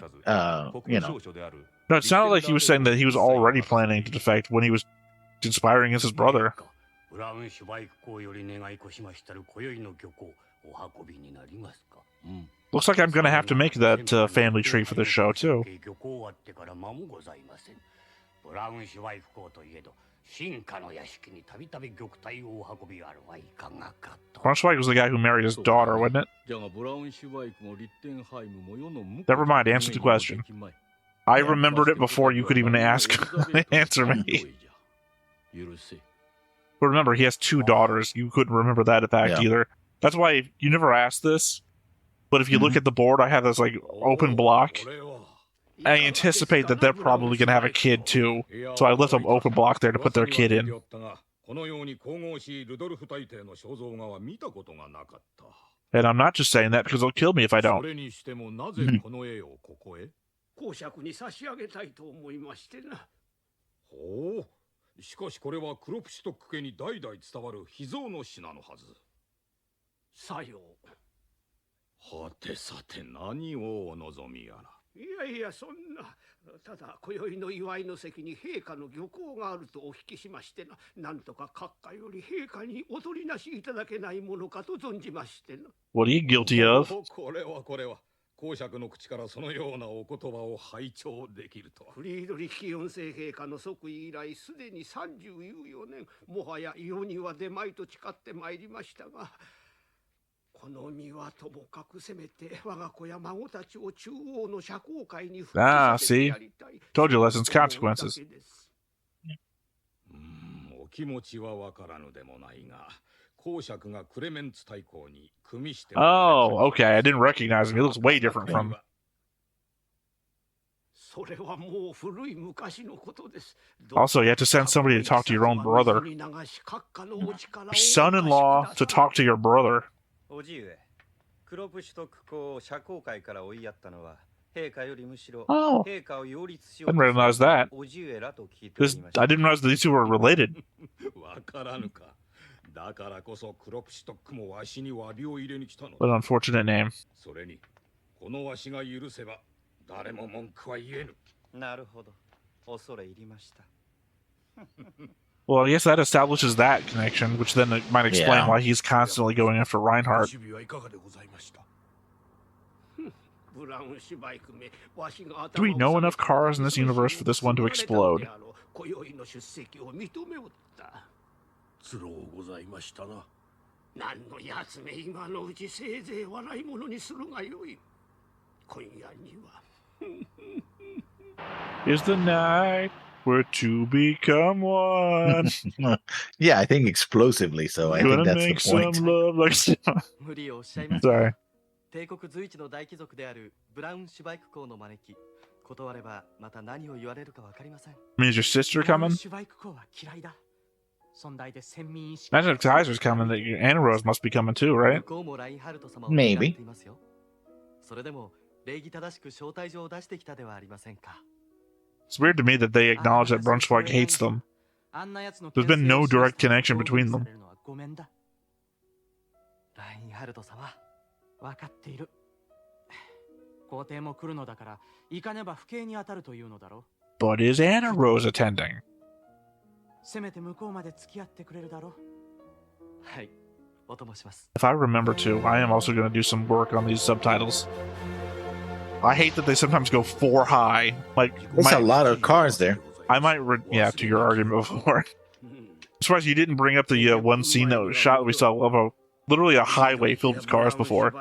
S5: 国務省書である
S1: No, it sounded like he was saying that he was already planning to defect when he was conspiring against his brother.
S6: ブラウンシュバイク港より願い越しましたる今宵の漁港お運びになりますか。
S1: Looks like I'm gonna have to make that family tree for this show too.
S6: 漁港終わってから間もございません。ブラウンシュバイク港といえど進化の屋敷にたびたび玉体をお運びあるはいかがかと。
S1: Braunschweig was the guy who married his daughter, wasn't it?
S6: じゃがブラウンシュバイクもリッテンハイムも世の無
S1: Never mind, answer the question. I remembered it before you could even ask. Answer me.
S6: 許せ。
S1: But remember, he has two daughters. You couldn't remember that fact
S2: Yeah.
S1: either. That's why you never asked this. But if you look at the board, I have this like open block. I anticipate that they're probably gonna have a kid too. So I left an open block there to put their kid in.
S5: このように神々しいルドルフ大帝の肖像画は見たことがなかった
S1: And I'm not just saying that because they'll kill me if I
S5: そ
S1: don't.
S5: れにしてもなぜこの絵をここへ
S6: 公爵に差し上げたいと思いましてな。
S5: ほうしかしこれはクロプシュトック家に代々伝わる秘蔵の品のはず
S6: さよ
S5: はてさて何をお望みやら
S6: う。いやいやそんな。ただ今宵の祝いの席に陛下の漁港があるとお聞きしましてな。なんとか閣下より陛下にお取りなしいただけないものかと存じましてな。
S1: What are you guilty of?
S5: おこれは公爵の口からそのようなお言葉を拝聴できるとは
S6: フリードリヒ4世陛下の即位以来すでに34年もはや世には出まいと誓ってまいりましたがこの身はともかくせめて我が子や孫たちを中央の社交界に復帰
S1: Ah,
S6: させてやりたい
S1: Told you lessons, consequences.
S5: お気持ちはわからぬでもないが公爵がクレメンツ大公に組みして
S1: Oh, okay. I didn't recognize him. He looks way different from.
S6: それはもう古い昔のことです。
S1: Also, you have to send somebody to talk to your own brother. Your son-in-law to talk to your brother.
S7: おじ上、クロプシュトック公を社交界から追いやったのは陛下よりむしろ
S1: Oh,
S7: 陛下を擁立しよ
S1: I
S7: う
S1: didn't
S7: と
S1: realize that.
S7: おじ上らと聞いてお
S1: This
S7: りまし
S1: I
S7: た。
S1: didn't realize that these two were related.
S5: わからぬかだからこそクロプシュトックもわしに詫びを入れに来たの
S1: What an unfortunate name.
S5: それにこのわしが許せば誰も文句は言えぬ
S7: なるほど、恐れ入りました。
S1: Well, I guess that establishes that connection, which then might explain
S2: Yeah.
S1: why he's constantly going after Reinhardt.
S5: 守備はいかがでございました
S1: Do we know enough cars in this universe for this one to explode?
S6: 今宵の出席を認めおった。
S5: つろうございましたな
S6: 何のやつめ今のうちせいぜい笑い物にするがよい。今夜には。
S1: Is the night we're to become one?
S2: Yeah, I think explosively. So I think
S1: Gonna
S2: that's
S1: make
S2: the
S1: some
S2: point.
S1: love like.
S8: 無理をおっしゃいます
S1: Sorry.
S8: 帝国随一の大貴族であるブラウンシュバイク公の招き断ればまた何を言われるかわかりません
S1: I mean, is your sister
S8: ブラウン
S1: coming?
S8: シュバイク公は嫌いだ
S1: Imagine if Kaiser's coming, that Anna Rose must be coming too, right?
S8: 向こうもラインハルト様を
S2: Maybe.
S8: 願っていますよ。それでも礼儀正しく招待状を出してきたではありませんか。
S1: It's weird to me that they acknowledge that Brunswick hates them. There's been no direct connection between them.
S8: ラインハルト様、分かっている。皇帝も来るのだから行かねば不敬に当たるというのだろう。
S1: But is Anna Rose attending?
S8: せめて向こうまで付き合ってくれるだろう。はい、お供します。
S1: If I remember to, I am also going to do some work on these subtitles. I hate that they sometimes go 4 high. Like,
S2: There's a lot of cars there.
S1: I might, yeah, to your argument before. I'm surprised you didn't bring up the one scene that was shot we saw of literally a highway filled with cars before.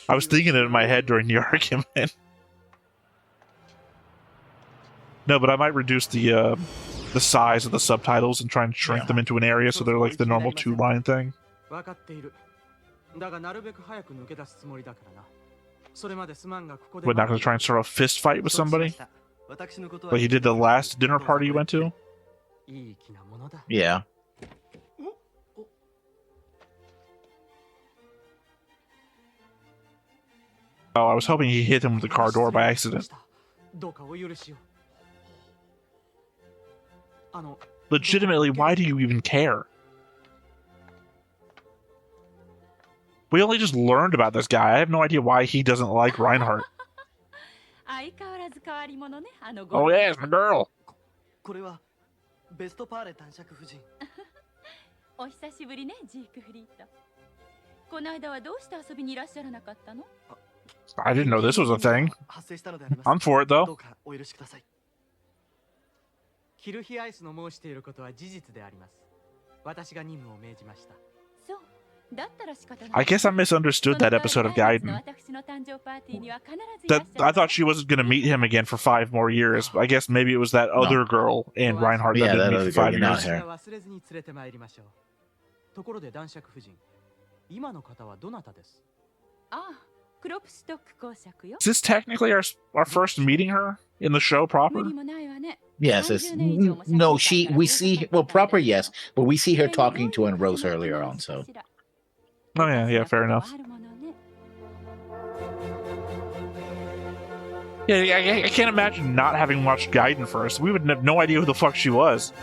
S1: I was thinking it in my head during the argument. No, but I might reduce the size of the subtitles and try and shrink them into an area so they're like the normal 2-line thing.
S8: 分かっている。だがなるべく早く抜け出すつもりだからな。それまでスマンがここで
S1: We're not going to try and start a fist fight with somebody? Like he did the last dinner party you went to?
S8: いい気なものだ。
S2: Yeah.
S1: Oh, I was hoping he hit him with the car door by accident.
S8: どうかお許しを。
S1: Legitimately, why do you even care? We only just learned about this guy. I have no idea why he doesn't like Reinhardt. Oh yeah, it's my girl.
S8: これはベストパーレ男爵夫人。
S9: お久しぶりね、ジークフリート。この間はどうして遊びにいらっしゃらなかったの？
S1: I didn't know this was a thing. I'm for it though.
S8: どうかお許しください。キルヒアイスの申していることは事実であります。私が任務を命じました。
S9: そう。だったら仕方ない。
S1: I guess I misunderstood that episode of Gaiden. I thought she wasn't going to meet him again for 5 more years. I guess maybe it was that other girl and Reinhardt that didn't meet for 5 years.
S8: 忘れずに連れて参りましょう。ところで男爵夫人、今の方はどなたです？
S9: ああ、クロプストック公爵よ。
S1: Is this technically our first meeting her in the show proper?
S2: Yes, it's, no, we see, well, proper, yes, but we see her talking to Rose earlier on, so.
S1: Oh yeah, fair enough. Yeah, I can't imagine not having watched Gaiden first. We would have no idea who the fuck she was.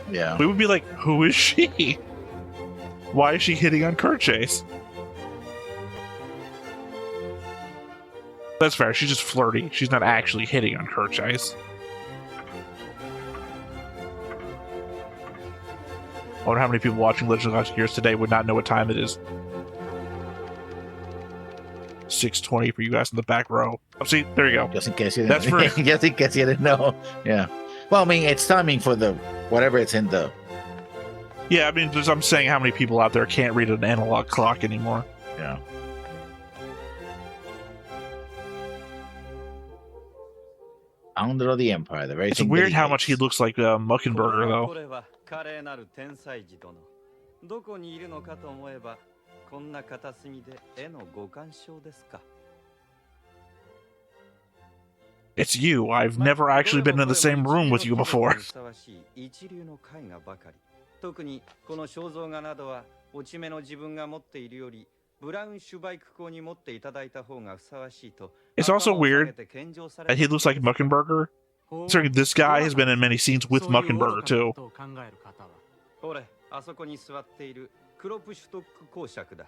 S2: Yeah.
S1: We would be like, who is she? Why is she hitting on Kerchase? That's fair, she's just flirty. She's not actually hitting on Kerchase. I wonder how many people watching Legend of Galactic Heroes today would not know what time it is. 6:20 for you guys in the back row. Oh, see, there you go.
S2: Just in case you
S1: That's
S2: didn't,
S1: for
S2: just in case you didn't know. Yeah. Well, I mean, it's timing for the whatever it's in the.
S1: Yeah, I mean, I'm saying how many people out there can't read an analog clock anymore.
S2: Yeah. Under the Empire, the very
S1: It's
S2: thing
S1: weird
S2: that
S1: how much he looks like Muckenberger, though.
S7: 華麗なる天才児殿。どこにいるのかと思えば、こんな片隅で絵のご鑑賞ですか。
S1: It's you. I've never actually been in the same room with you before.
S7: 一流の絵画ばかり。特にこの肖像画などは落ち目の自分が持っているより、ブラウンシュバイク校に持っていただいた方がふさわしいと。
S1: It's also weird that he looks like Muckenberger. Considering this guy has been in many scenes with Muckenberger too.
S7: ほれ、あそこに座っているクロプシュトック公爵だ。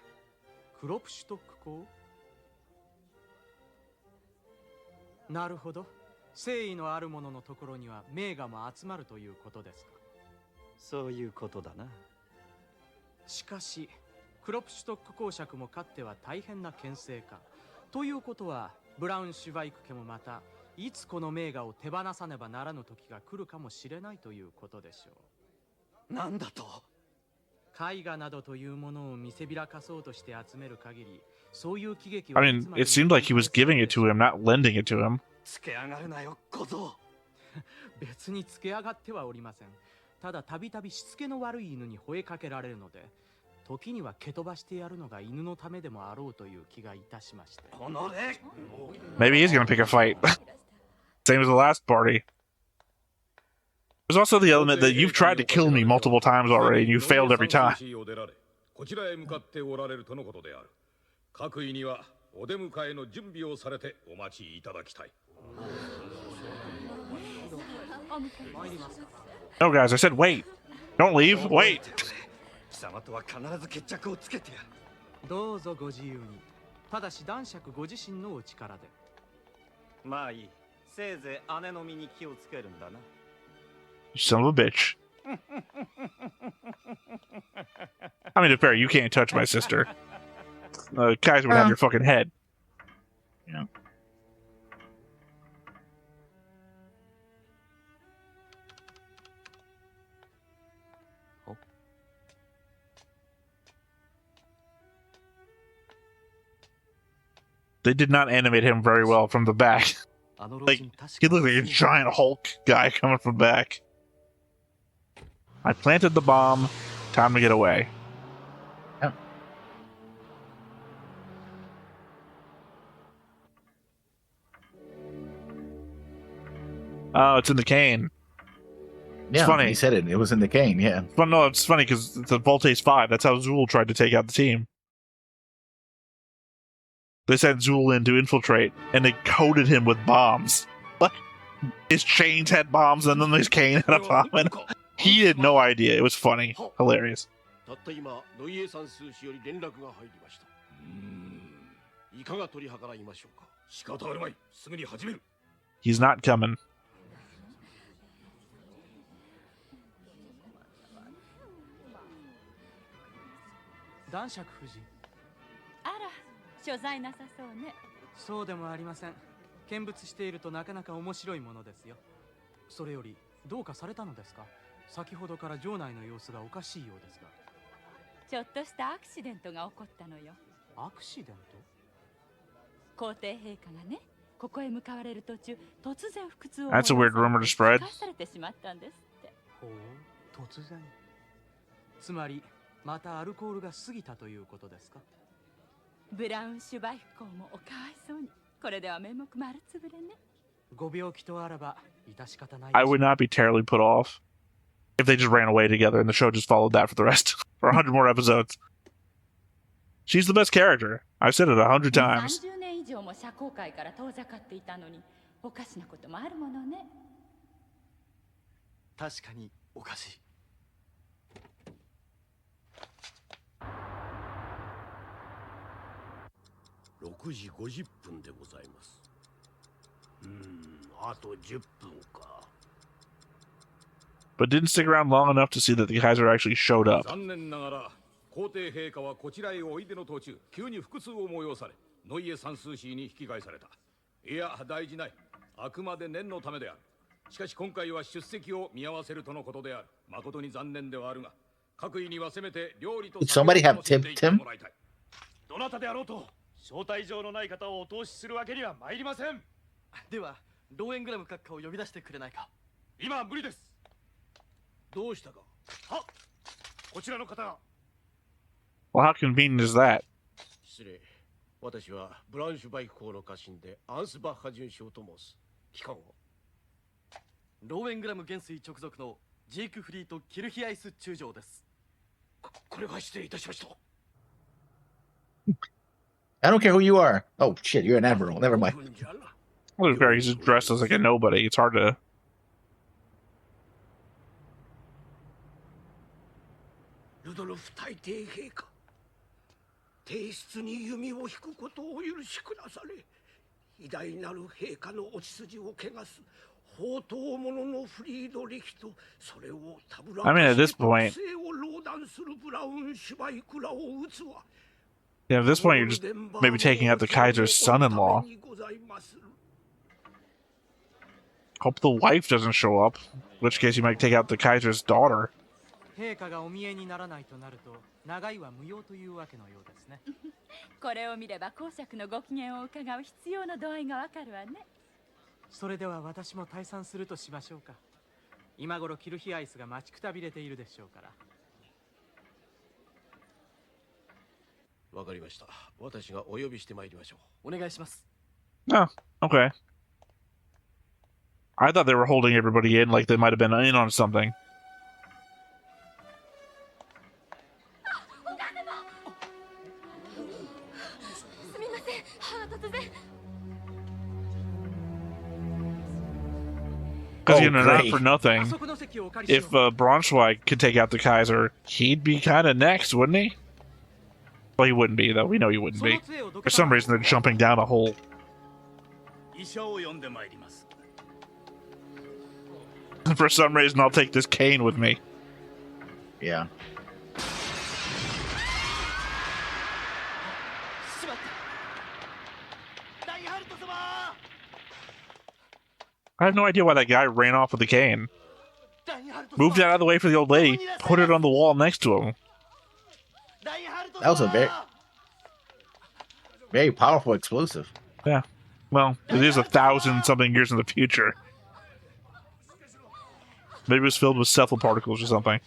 S8: クロプシュトック公？なるほど。誠意のある者のところには名画も集まるということですか。
S7: そういうことだな。
S8: しかし、クロプシュトック公爵もかつては大変な牽制家。ということは、ブラウンシュバイク家もまた、いつこの名画を手放さねばならぬ時が来るかもしれないということでしょう。
S7: なんだと？
S8: 絵画などというものを見せびらかそうとして集める限り、そういう喜劇を。
S1: I mean, it seemed like he was giving it to him, not lending it to him.
S7: つけ上がるなよ、小僧。
S8: 別につけ上がってはおりません。ただたびたびしつけの悪い犬に吠えかけられるので、時には蹴飛ばしてやるのが犬のためでもあろうという気がいたしました。
S1: Maybe he's gonna pick a fight. Same as the last party. There's also the element that you've tried to kill me multiple times already, and you failed every time.
S5: こちらへ向かっておられるとのことである。各位にはお出迎えの準備をされてお待ちいただきたい。
S1: No, guys, I said wait. Don't leave. Wait.
S7: 貴様とは必ず決着をつけてやる。
S8: どうぞご自由に。ただし男爵ご自身のお力で。
S7: まあいい。せいぜい姉の身に気をつけるんだな。
S1: You son of a bitch. I mean, to be fair, you can't touch my sister. Kaiser would have your fucking head. You know. They did not animate him very well from the back. Like, he looked like a giant Hulk guy coming from back. I planted the bomb. Time to get away.
S2: Yeah.
S1: Oh, it's in the cane. It's
S2: Yeah,
S1: funny.
S2: he said it. It was in the cane, yeah.
S1: But no, it's funny because it's the Voltace 5. That's how Zool tried to take out the team. They sent Zool in to infiltrate, and they coated him with bombs. Like, his chains had bombs, and then his cane had a bomb. And he had no idea. It was funny. Hilarious.
S6: たった今、ノイエ算数士より連絡が入りました。いかが取り計らいましょうか。仕方あるまい。すぐに始める。
S1: He's not coming.
S8: 男爵夫人。
S9: あら、所在なさそうね。
S8: そうでもありません。見物しているとなかなか面白いものですよ。それよりどうかされたのですか。先ほどから城内の様子がおかしいようですが。
S9: ちょっとしたアクシデントが起こったのよ。
S8: アクシデント？
S9: 皇帝陛下がね、ここへ向かわれる途中、突然腹痛を
S1: That's a weird rumor to spread.
S9: 返されてしまったんですって。
S8: ほう、突然。つまりまたアルコールが過ぎたということですか。
S9: ブラウンシュバイフ公もおかわいそうに。これでは面目丸つぶれね。
S8: ご病気とあらば致し方ない。
S1: I would not be terribly put off if they just ran away together and the show just followed that for the rest for 100 more episodes. She's the best character. I've said it 100 times.
S9: 30年以上も社交界から遠ざかっていたのに、おかしなこともあるものね。
S7: 確かにおかしい。
S6: 6時50分でございます。あと10分か。
S1: But didn't stick around long enough to see that the Kaiser actually showed up.
S5: 残念ながら皇帝陛下はこちらへおいでの途中、急に腹痛を催され、ノイエ算数士に引き返された。いや、大事ない。あくまで念のためである。しかし今回は出席を見合わせるとのことである。誠に残念ではあるが、各位にはせめて料理と
S2: Did somebody have tipped him?
S10: どなたであろうと招待状のない方をお通しするわけには参りません。
S11: ではローエングラム閣下を呼び出してくれないか。
S10: 今無理です。
S6: どうしたか。
S10: は、こちらの方。
S1: Well, how convenient is that?
S6: 失礼。私はブラウンシュバイク校の家臣でアンスバッハ准将と申す。機関を。
S11: ローエングラム元帥直属のジークフリート・キルヒアイス中将です。
S6: これは失礼いたしました。
S2: I don't care who you are. Oh shit, you're an admiral. Never mind.
S1: Well, to be fair, he's just dressed as like a nobody. It's hard to.
S6: ルドルフ大帝陛下、帝室に弓を引くことをお許しくだされ。偉大なる陛下のお血筋を汚す宝刀者のフリードリヒと、それをたぶらか
S1: I mean, at this
S6: して
S1: point,
S6: 国政を壟断するブラウンシュバイクらを撃つわ。
S1: yeah, at this point, you're just maybe taking out the Kaiser's son-in-law. Hope the wife doesn't show up, in which case you might take out the Kaiser's daughter.
S8: 陛下がお見えにならないとなると、長いは無用というわけのようですね。
S9: これを見れば公爵のご機嫌を伺う必要の度合いがわかるわね。
S8: それでは私も退散するとしましょうか。今頃キルヒアイスが待ちくたびれているでしょうから。
S6: わかりました。私がお呼びしてまいりましょう。
S11: お願いします。
S1: Oh, okay. I thought they were holding everybody in, like they might have been in on something. Because, you know, not for nothing, if Braunschweig could take out the Kaiser, he'd be kind of next, wouldn't he? Well, he wouldn't be, though. We know he wouldn't be. For some reason, they're jumping down a hole. For some reason, I'll take this cane with me.
S2: Yeah.
S1: I have no idea why that guy ran off with the cane. Moved it out of the way for the old lady, put it on the wall next to him.
S2: That was a very powerful explosive.
S1: Yeah. Well, it is 1,000-something years in the future. Maybe it was filled with cephalparticles particles or something.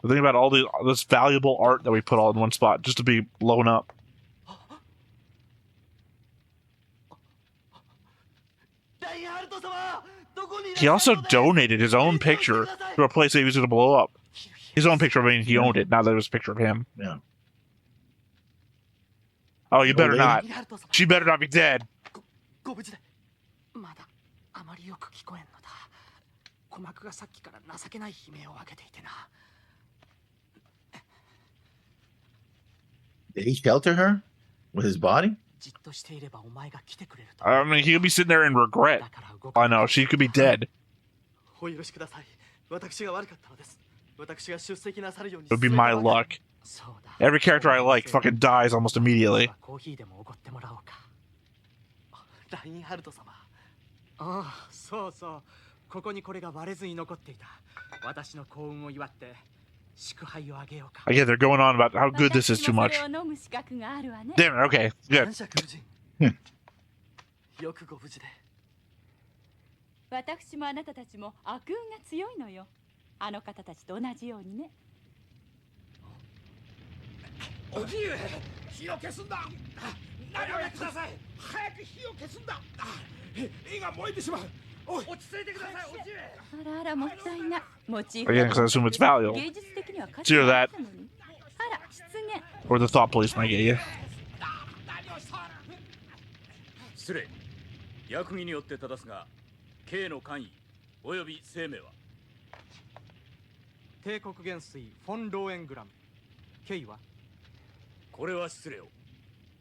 S1: The thing about all this valuable art that we put all in one spot just to be blown up. He also donated his own picture to a place that he was going to blow up. His own picture, I mean, he owned it. Now there was a picture of him.
S2: Yeah.
S1: Oh, you better not. She better not be dead.
S2: Did he shelter her with his body?
S1: I mean, he could be sitting there in regret. I know, she could be dead. It would be my luck. Every character I like fucking dies almost immediately. Again, they're going on about how good this is too much. Damn it, okay, good.
S9: 私もあなたたちも悪運が強いのよ。あの方たちと同じようにね。
S6: おじい、火を消すんだ。やめてください。早く火を消すんだ。絵が燃えてしまう。落ち着いてください、おじい。
S9: あらあら、もったいな。モチー
S1: Again, because I assume it's valuable.
S9: 芸術的には価
S1: It's either that
S9: あら、失言。
S1: or the thought police might get you.
S10: 失礼。役儀によって正すが。 K の官位および生命は
S8: 帝国元帥フォン・ローエングラム K は
S10: これは失礼を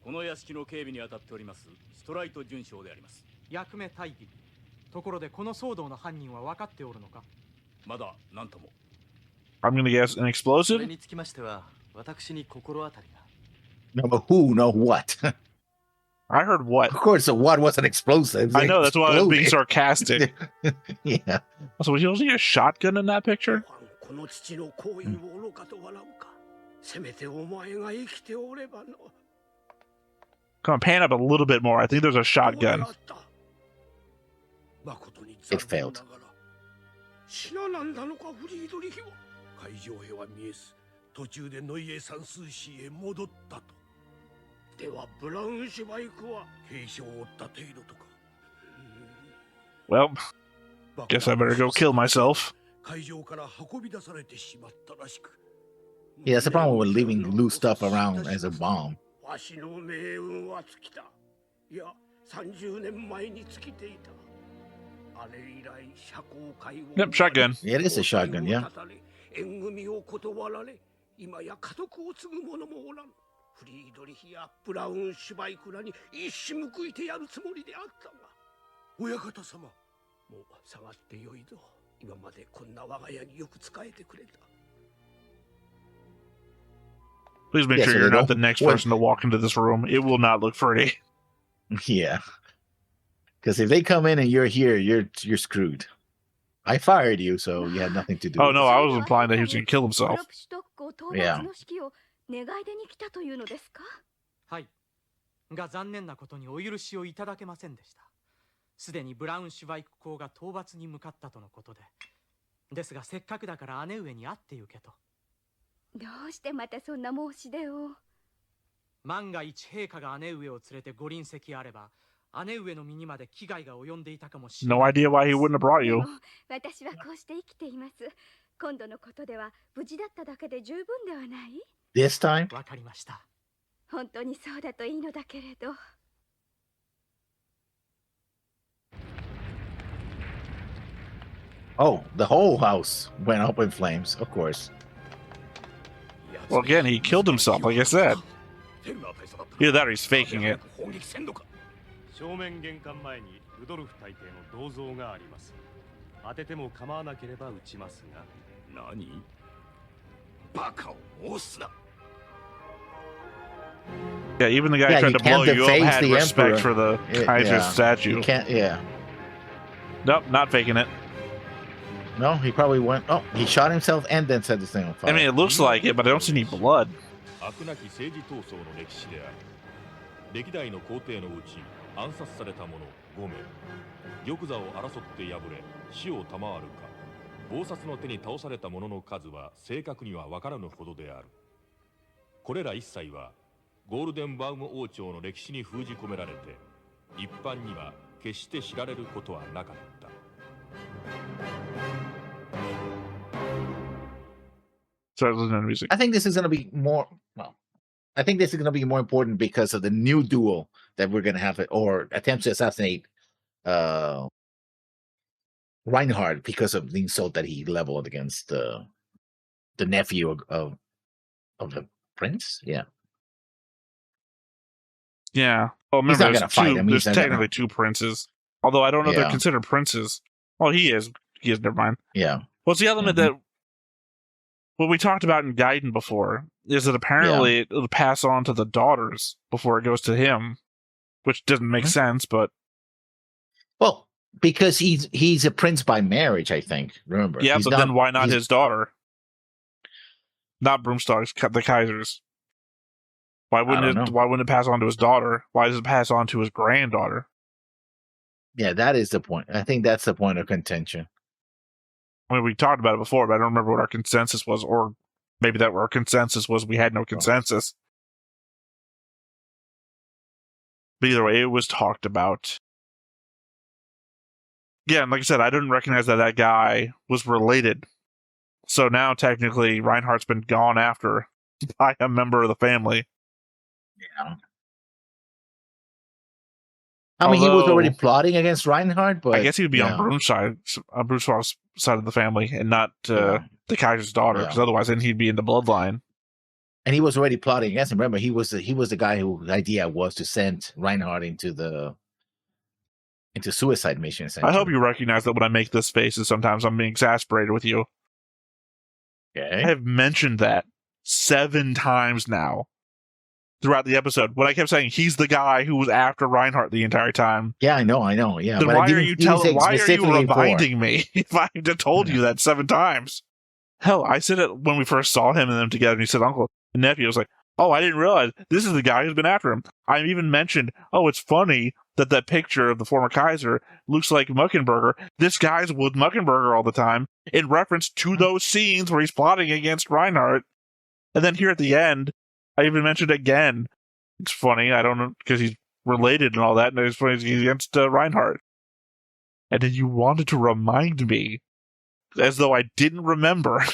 S10: この屋敷の警備に当たっておりますストライト准将であります
S8: 役目大義ところでこの騒動の犯人は分かっておるのか
S10: まだ何とも
S1: I'm gonna guess an explosive?
S11: それにつきましては私に心当たりが
S2: No, but who? No, what?
S1: I heard what?
S2: Of course, the what wasn't explosive.
S1: I know, that's why I was being sarcastic.
S2: Yeah.
S1: So was he using a shotgun in that picture?
S6: Come
S1: on, pan up a little bit more. I think there's a shotgun.
S2: It failed.
S6: ではブラウンシュバイクは軽傷を負った程度とか。
S1: Well, guess I better go kill myself.
S6: 会場から運び出されてしまったらしく。
S2: Yeah, that's the problem with leaving loose stuff around as a bomb.
S6: わしの命運は尽きた。いや、30年前に尽きていた。あれ以来、社交界を。
S1: Yep, shotgun.
S2: Yeah, it is a shotgun, yeah.
S6: 縁組を断られ、今や家督を継ぐ者もおらん。フリードリヒやブラウンシュバイクらに一矢報いてやるつもりであったが、親方様、もう下がってよいぞ。今までこんな我が家によく仕えてくれた。
S1: Please make sure you're not the next person to walk into this room. It will not look pretty.
S2: Yeah. Because if they come in and you're here, you're screwed. I fired you, so you had nothing to do.
S1: Oh, no, I was implying that he was going to kill himself.
S2: Yeah.
S9: 願い出に来たというのですか？
S8: はい。が残念なことにお許しをいただけませんでした。すでにブラウンシュバイク公が討伐に向かったとのことで。ですがせっかくだから姉上に会ってゆけと。
S9: どうしてまたそんな申し出を？
S8: 万が一陛下が姉上を連れてご臨席あれば、姉上の身にまで危害が及んでいたかもしれ
S1: No
S8: ない。
S1: idea why he wouldn't have brought
S12: で
S1: you.
S12: も私はこうして生きています。今度のことでは無事だっただけで十分ではない？
S2: This time?
S8: わかりました。
S12: 本当にそうだといいのだけれど。
S2: Oh, the whole house went up in flames, of course.
S1: Well, again, he killed himself, like I said. Either that or he's faking it.
S5: 正面玄関前にルドルフ大帝の銅像があります。当てても構わなければ撃ちますが。何？バカを申すな。
S1: Yeah, even the guy
S2: Yeah,
S1: who tried
S2: you
S1: to blow
S2: can't
S1: you up
S2: deface
S1: had
S2: the
S1: respect
S2: emperor.
S1: for the Kaiser's
S2: Yeah,
S1: statue.
S2: You can't, yeah.
S1: Nope, not faking it.
S2: No, he probably went. Oh, he shot himself and then set this thing on fire.
S1: I mean, it looks like it, but I don't see any blood.
S5: 悪なき政治闘争の歴史である。歴代の皇帝のうち暗殺された者5名、玉座を争って敗れ死を賜るか、暴殺の手に倒された者の数は正確には分からぬほどである。これら一切はゴールデンバウム王朝の歴史に封じ込められて、一般には決して知られることはなかった。
S1: Sorry, listening to music.
S2: I think this is going to be more. Well, I think this is going to be more important because of the new duel that we're going to have, or attempts to assassinate Reinhard because of the insult that he leveled against the nephew of the prince. Yeah.
S1: Yeah. Well,
S2: He's
S1: remember,
S2: not
S1: there's,
S2: gonna fight. I mean,
S1: there's
S2: he's not gonna-
S1: technically two princes. Although I don't know if they're
S2: Yeah.
S1: considered princes. Well, he is. He is. Never mind.
S2: Yeah.
S1: Well, it's the element that what we talked about in Gaiden before is that apparently it'll pass on to the daughters before it goes to him, which doesn't make sense, but
S2: Well, because he's a prince by marriage, I think. Remember?
S1: yeah,
S2: He's
S1: but
S2: not-
S1: then why not
S2: he's-
S1: his daughter? Not Broomstock's, the Kaiser's. Why wouldn't
S2: don't know.
S1: Why wouldn't it pass on to his daughter? Why does it pass on to his granddaughter?
S2: Yeah, that is the point. I think that's the point of contention.
S1: I mean, we talked about it before, but I don't remember what our consensus was, or maybe that our consensus was we had no consensus. But either way, it was talked about. Yeah, and like I said, I didn't recognize that guy was related. So now, technically, Reinhardt's been gone after by a member of the family.
S2: Yeah. I mean, he was
S1: Although-
S2: already plotting against Reinhardt, but
S1: I guess he would be on Broomstock's side of the family and not the Kaiser's daughter, because otherwise then he'd be in the bloodline.
S2: And he was already plotting against him. Remember, he was the guy whose idea was to send Reinhardt into suicide mission.
S1: I hope you recognize that when I make this faces, sometimes I'm being exasperated with you.
S2: Okay.
S1: I have mentioned that 7 times now throughout the episode when I kept saying he's the guy who was after Reinhardt the entire time.
S2: Yeah, I know. Yeah.
S1: Then
S2: but I
S1: why are
S2: didn't-
S1: you
S2: didn't say
S1: Why are you
S2: specifically for-
S1: reminding me if I just told you that 7 times? Hell, I said it when we first saw him and them together, and he said uncle and nephew. I was like, oh, I didn't realize this is the guy who's been after him. I even mentioned, oh, it's funny that picture of the former Kaiser looks like Muckenberger. This guy's with Muckenberger all the time in reference to those scenes where he's plotting against Reinhardt. And then here at the end, I even mentioned again, it's funny, I don't know, because he's related and all that, and it's funny he's against Reinhardt. And then you wanted to remind me as though I didn't remember.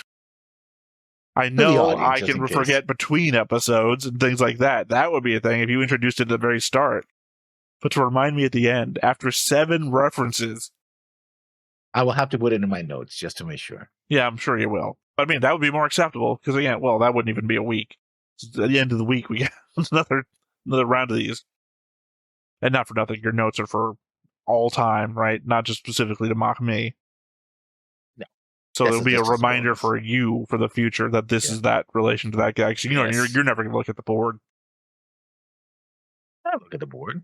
S1: I know
S2: audience,
S1: I
S2: just
S1: can
S2: in case.
S1: forget between episodes and things like that. That would be a thing if you introduced it at the very start. But to remind me at the end, after 7 references.
S2: I will have to put it in my notes just to make sure.
S1: Yeah, I'm sure you will. I mean, that would be more acceptable, because again, well, that wouldn't even be a week. At the end of the week, we get another round of these. And not for nothing, your notes are for all time, right? Not just specifically to mock me.
S2: No.
S1: So
S2: Yes,
S1: it'll be a
S2: just as
S1: reminder
S2: bonus.
S1: for you for the future that this is that relation to that guy. Because
S2: Yes.
S1: you're never going to look at the board.
S2: I'll look at the board.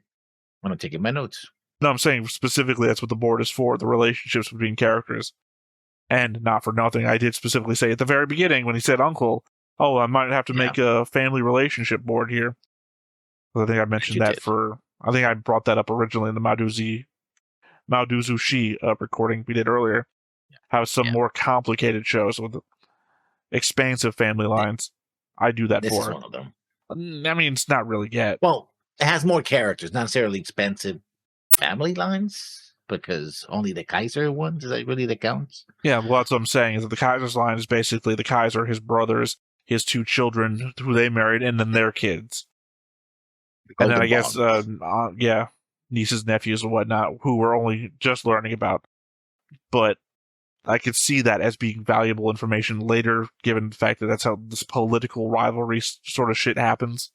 S2: I'm going to take in my notes.
S1: No, I'm saying specifically that's what the board is for, the relationships between characters. And not for nothing, I did specifically say at the very beginning when he said uncle, oh, I might have to make a family relationship board here. I think I mentioned
S2: you
S1: that
S2: did.
S1: I think I brought that up originally in the Maoduzushi recording we did earlier. How some more complicated shows with expansive family lines. I do that
S2: This is
S1: for.
S2: one of them.
S1: I mean, it's not really yet.
S2: Well, it has more characters, not necessarily expensive family lines, because only the Kaiser ones, is that really that counts?
S1: Yeah, well, that's what I'm saying, is that the Kaiser's line is basically the Kaiser, his brothers, his 2 children who they married, and then their kids. And then I guess, nieces, nephews, and whatnot, who we're only just learning about. But I could see that as being valuable information later, given the fact that that's how this political rivalry sort of shit happens.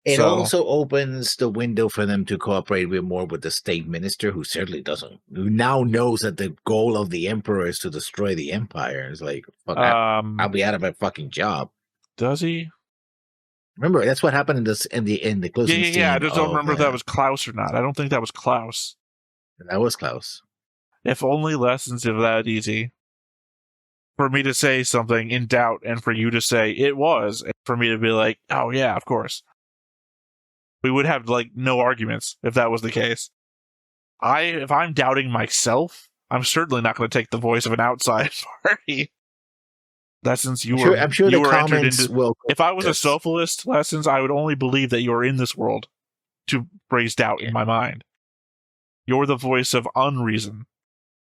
S2: It also opens the window for them to cooperate more with the state minister, who certainly doesn't, who now knows that the goal of the emperor is to destroy the empire. It's like, fuck, I'll be out of my fucking job.
S1: Does he?
S2: Remember, that's what happened in the closing scene.
S1: Yeah. I just don't remember if that was Klaus or not. I don't think that was Klaus.
S2: That was Klaus.
S1: If only lessons if that easy. For me to say something in doubt, and for you to say it was, and for me to be like, oh yeah, of course. We would have like no arguments if that was the case. If I'm doubting myself, I'm certainly not going to take the voice of an outside party. Lessons, I'm sure the comments will. If I was a sophist, Lessons, I would only believe that you're in this world to raise doubt in my mind. You're the voice of unreason.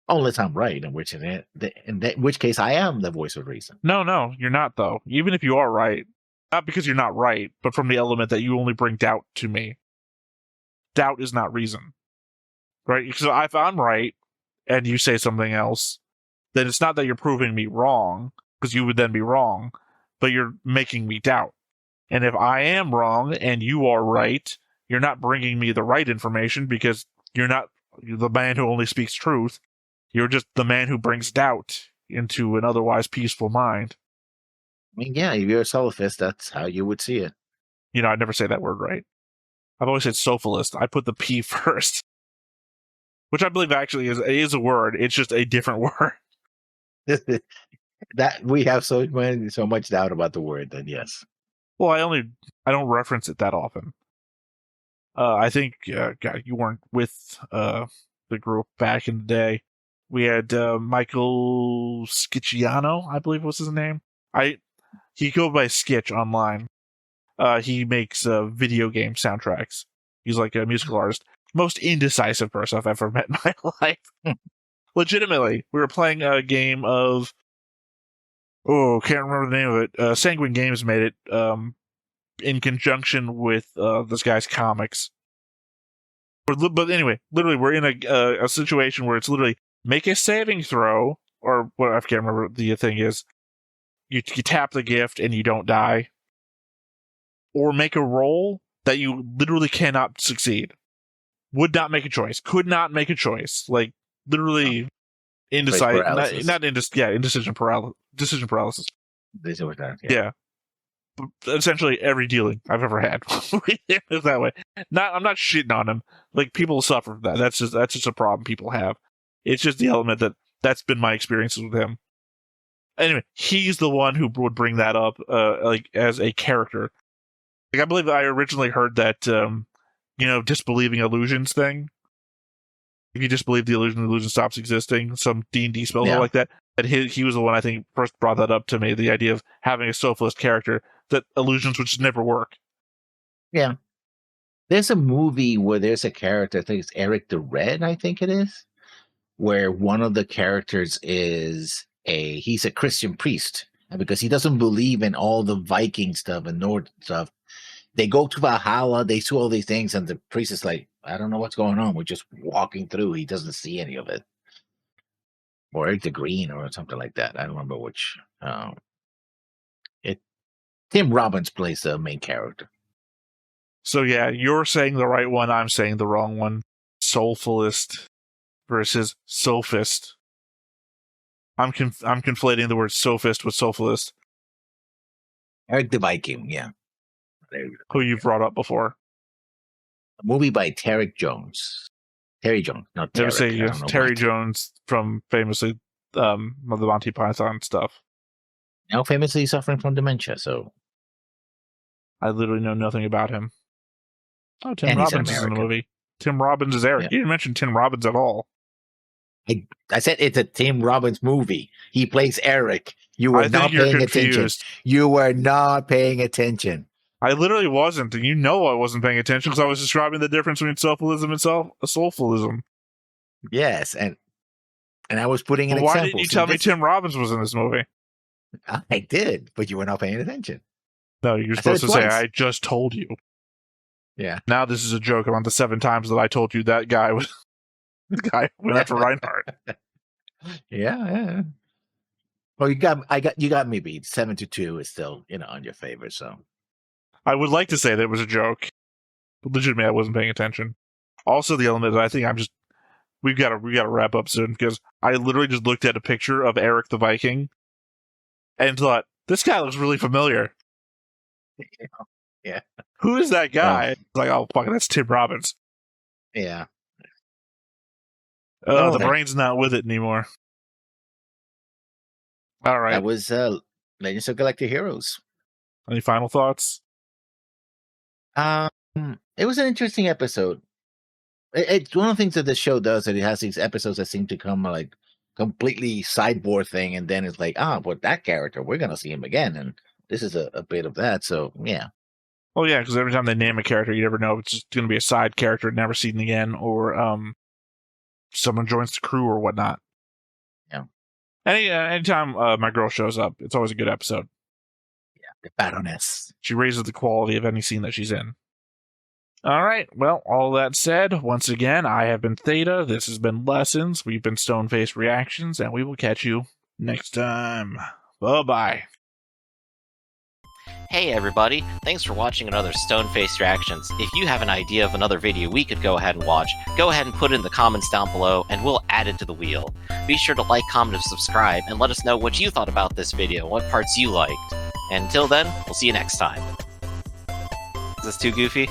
S2: Unless I'm right, in which case I am the voice of reason.
S1: No, you're not, though. Even if you are right. Not because you're not right, but from the element that you only bring doubt to me. Doubt is not reason. Right? Because if I'm right, and you say something else, then it's not that you're proving me wrong, because you would then be wrong, but you're making me doubt. And if I am wrong, and you are right, you're not bringing me the right information, because you're not the man who only speaks truth. You're just the man who brings doubt into an otherwise peaceful mind.
S2: I mean, yeah, if you're a sophist, that's how you would see it.
S1: You know, I'd never say that word right. I've always said sophist. I put the P first. Which I believe actually is a word. It's just a different word.
S2: That we have so much doubt about the word, then yes.
S1: Well, I don't reference it that often. I think, God, you weren't with the group back in the day. We had Michael Skicciano, I believe was his name. He goes by Skitch online. He makes video game soundtracks. He's like a musical artist. Most indecisive person I've ever met in my life. Legitimately, we were playing a game of... can't remember the name of it. Sanguine Games made it in conjunction with this guy's comics. But anyway, literally, we're in a situation where it's literally make a saving throw, or what I can't remember what the thing is. You tap the gift and you don't die. Or make a roll that you literally cannot succeed. Would not make a choice. Could not make a choice. Like, literally indecisive. Indecision paralysis. Decision paralysis. Yeah. But essentially every dealing I've ever had is that way. I'm not shitting on him. Like, people suffer from that. That's just a problem people have. It's just the element that's been my experiences with him. Anyway, he's the one who would bring that up, like, as a character. Like, I believe I originally heard that, disbelieving illusions thing. If you disbelieve the illusion stops existing, some D&D spell like that. And he was the one I think first brought that up to me, the idea of having a sophist character, that illusions would just never work.
S2: Yeah. There's a movie where there's a character, I think it's Eric the Red, I think it is, where one of the characters is he's a Christian priest. And because he doesn't believe in all the Viking stuff and North stuff, they go to Valhalla, they see all these things, and the priest is like, I don't know what's going on. We're just walking through. He doesn't see any of it. Or Eric the Green or something like that. I don't remember which. Tim Robbins plays the main character.
S1: So yeah, you're saying the right one. I'm saying the wrong one. Soulfulist versus sophist. I'm conflating the word sophist with soulfulist.
S2: Eric the Viking, yeah.
S1: Who you've brought up before.
S2: A movie by Terry Jones, not Tarek.
S1: Terry Jones from famously the Monty Python stuff.
S2: Now famously suffering from dementia, so
S1: I literally know nothing about him. Oh, Tim Robbins is in the movie. Tim Robbins is Eric. Yeah. You didn't mention Tim Robbins at all.
S2: I said it's a Tim Robbins movie. He plays Eric. You were not paying attention. You were not paying attention.
S1: I literally wasn't, and you know I wasn't paying attention because I was describing the difference between selfilism and soulfulism.
S2: Yes, and I was putting an
S1: But
S2: example.
S1: why didn't you tell me Tim Robbins was in this movie?
S2: I did, but you were not paying attention.
S1: No, you're supposed to say, I just told you.
S2: Yeah.
S1: Now this is a joke about the 7 times that I told you that guy was the guy went after Reinhard.
S2: Yeah. Well, you got me beat. 7-2 is still, on your favor. So
S1: I would like to say that it was a joke, but legitimately I wasn't paying attention. Also, the element that I think we got to wrap up soon because I literally just looked at a picture of Eric the Viking and thought this guy looks really familiar.
S2: Yeah.
S1: Who is that guy? Like, oh fuck, that's Tim Robbins.
S2: Yeah.
S1: The brain's not with it anymore. All right.
S2: That was Legends of Galactic Heroes.
S1: Any final thoughts?
S2: It was an interesting episode. It's one of the things that the show does, that it has these episodes that seem to come like completely sideboard thing, and then it's like, but that character, we're gonna see him again, and this is a bit of that. So yeah.
S1: Oh yeah, because every time they name a character, you never know if it's just going to be a side character never seen again, or someone joins the crew or whatnot.
S2: Yeah.
S1: Anytime my girl shows up, it's always a good episode.
S2: Yeah, the Baroness.
S1: She raises the quality of any scene that she's in. All right. Well, all that said, once again, I have been Theta. This has been Lessons. We've been Stone-Faced Reactions, and we will catch you next time. Bye-bye.
S13: Hey everybody, thanks for watching another Stone-Faced Reactions. If you have an idea of another video we could go ahead and watch, go ahead and put it in the comments down below and we'll add it to the wheel. Be sure to like, comment, and subscribe, and let us know what you thought about this video, what parts you liked. And until then, we'll see you next time. Is this too goofy?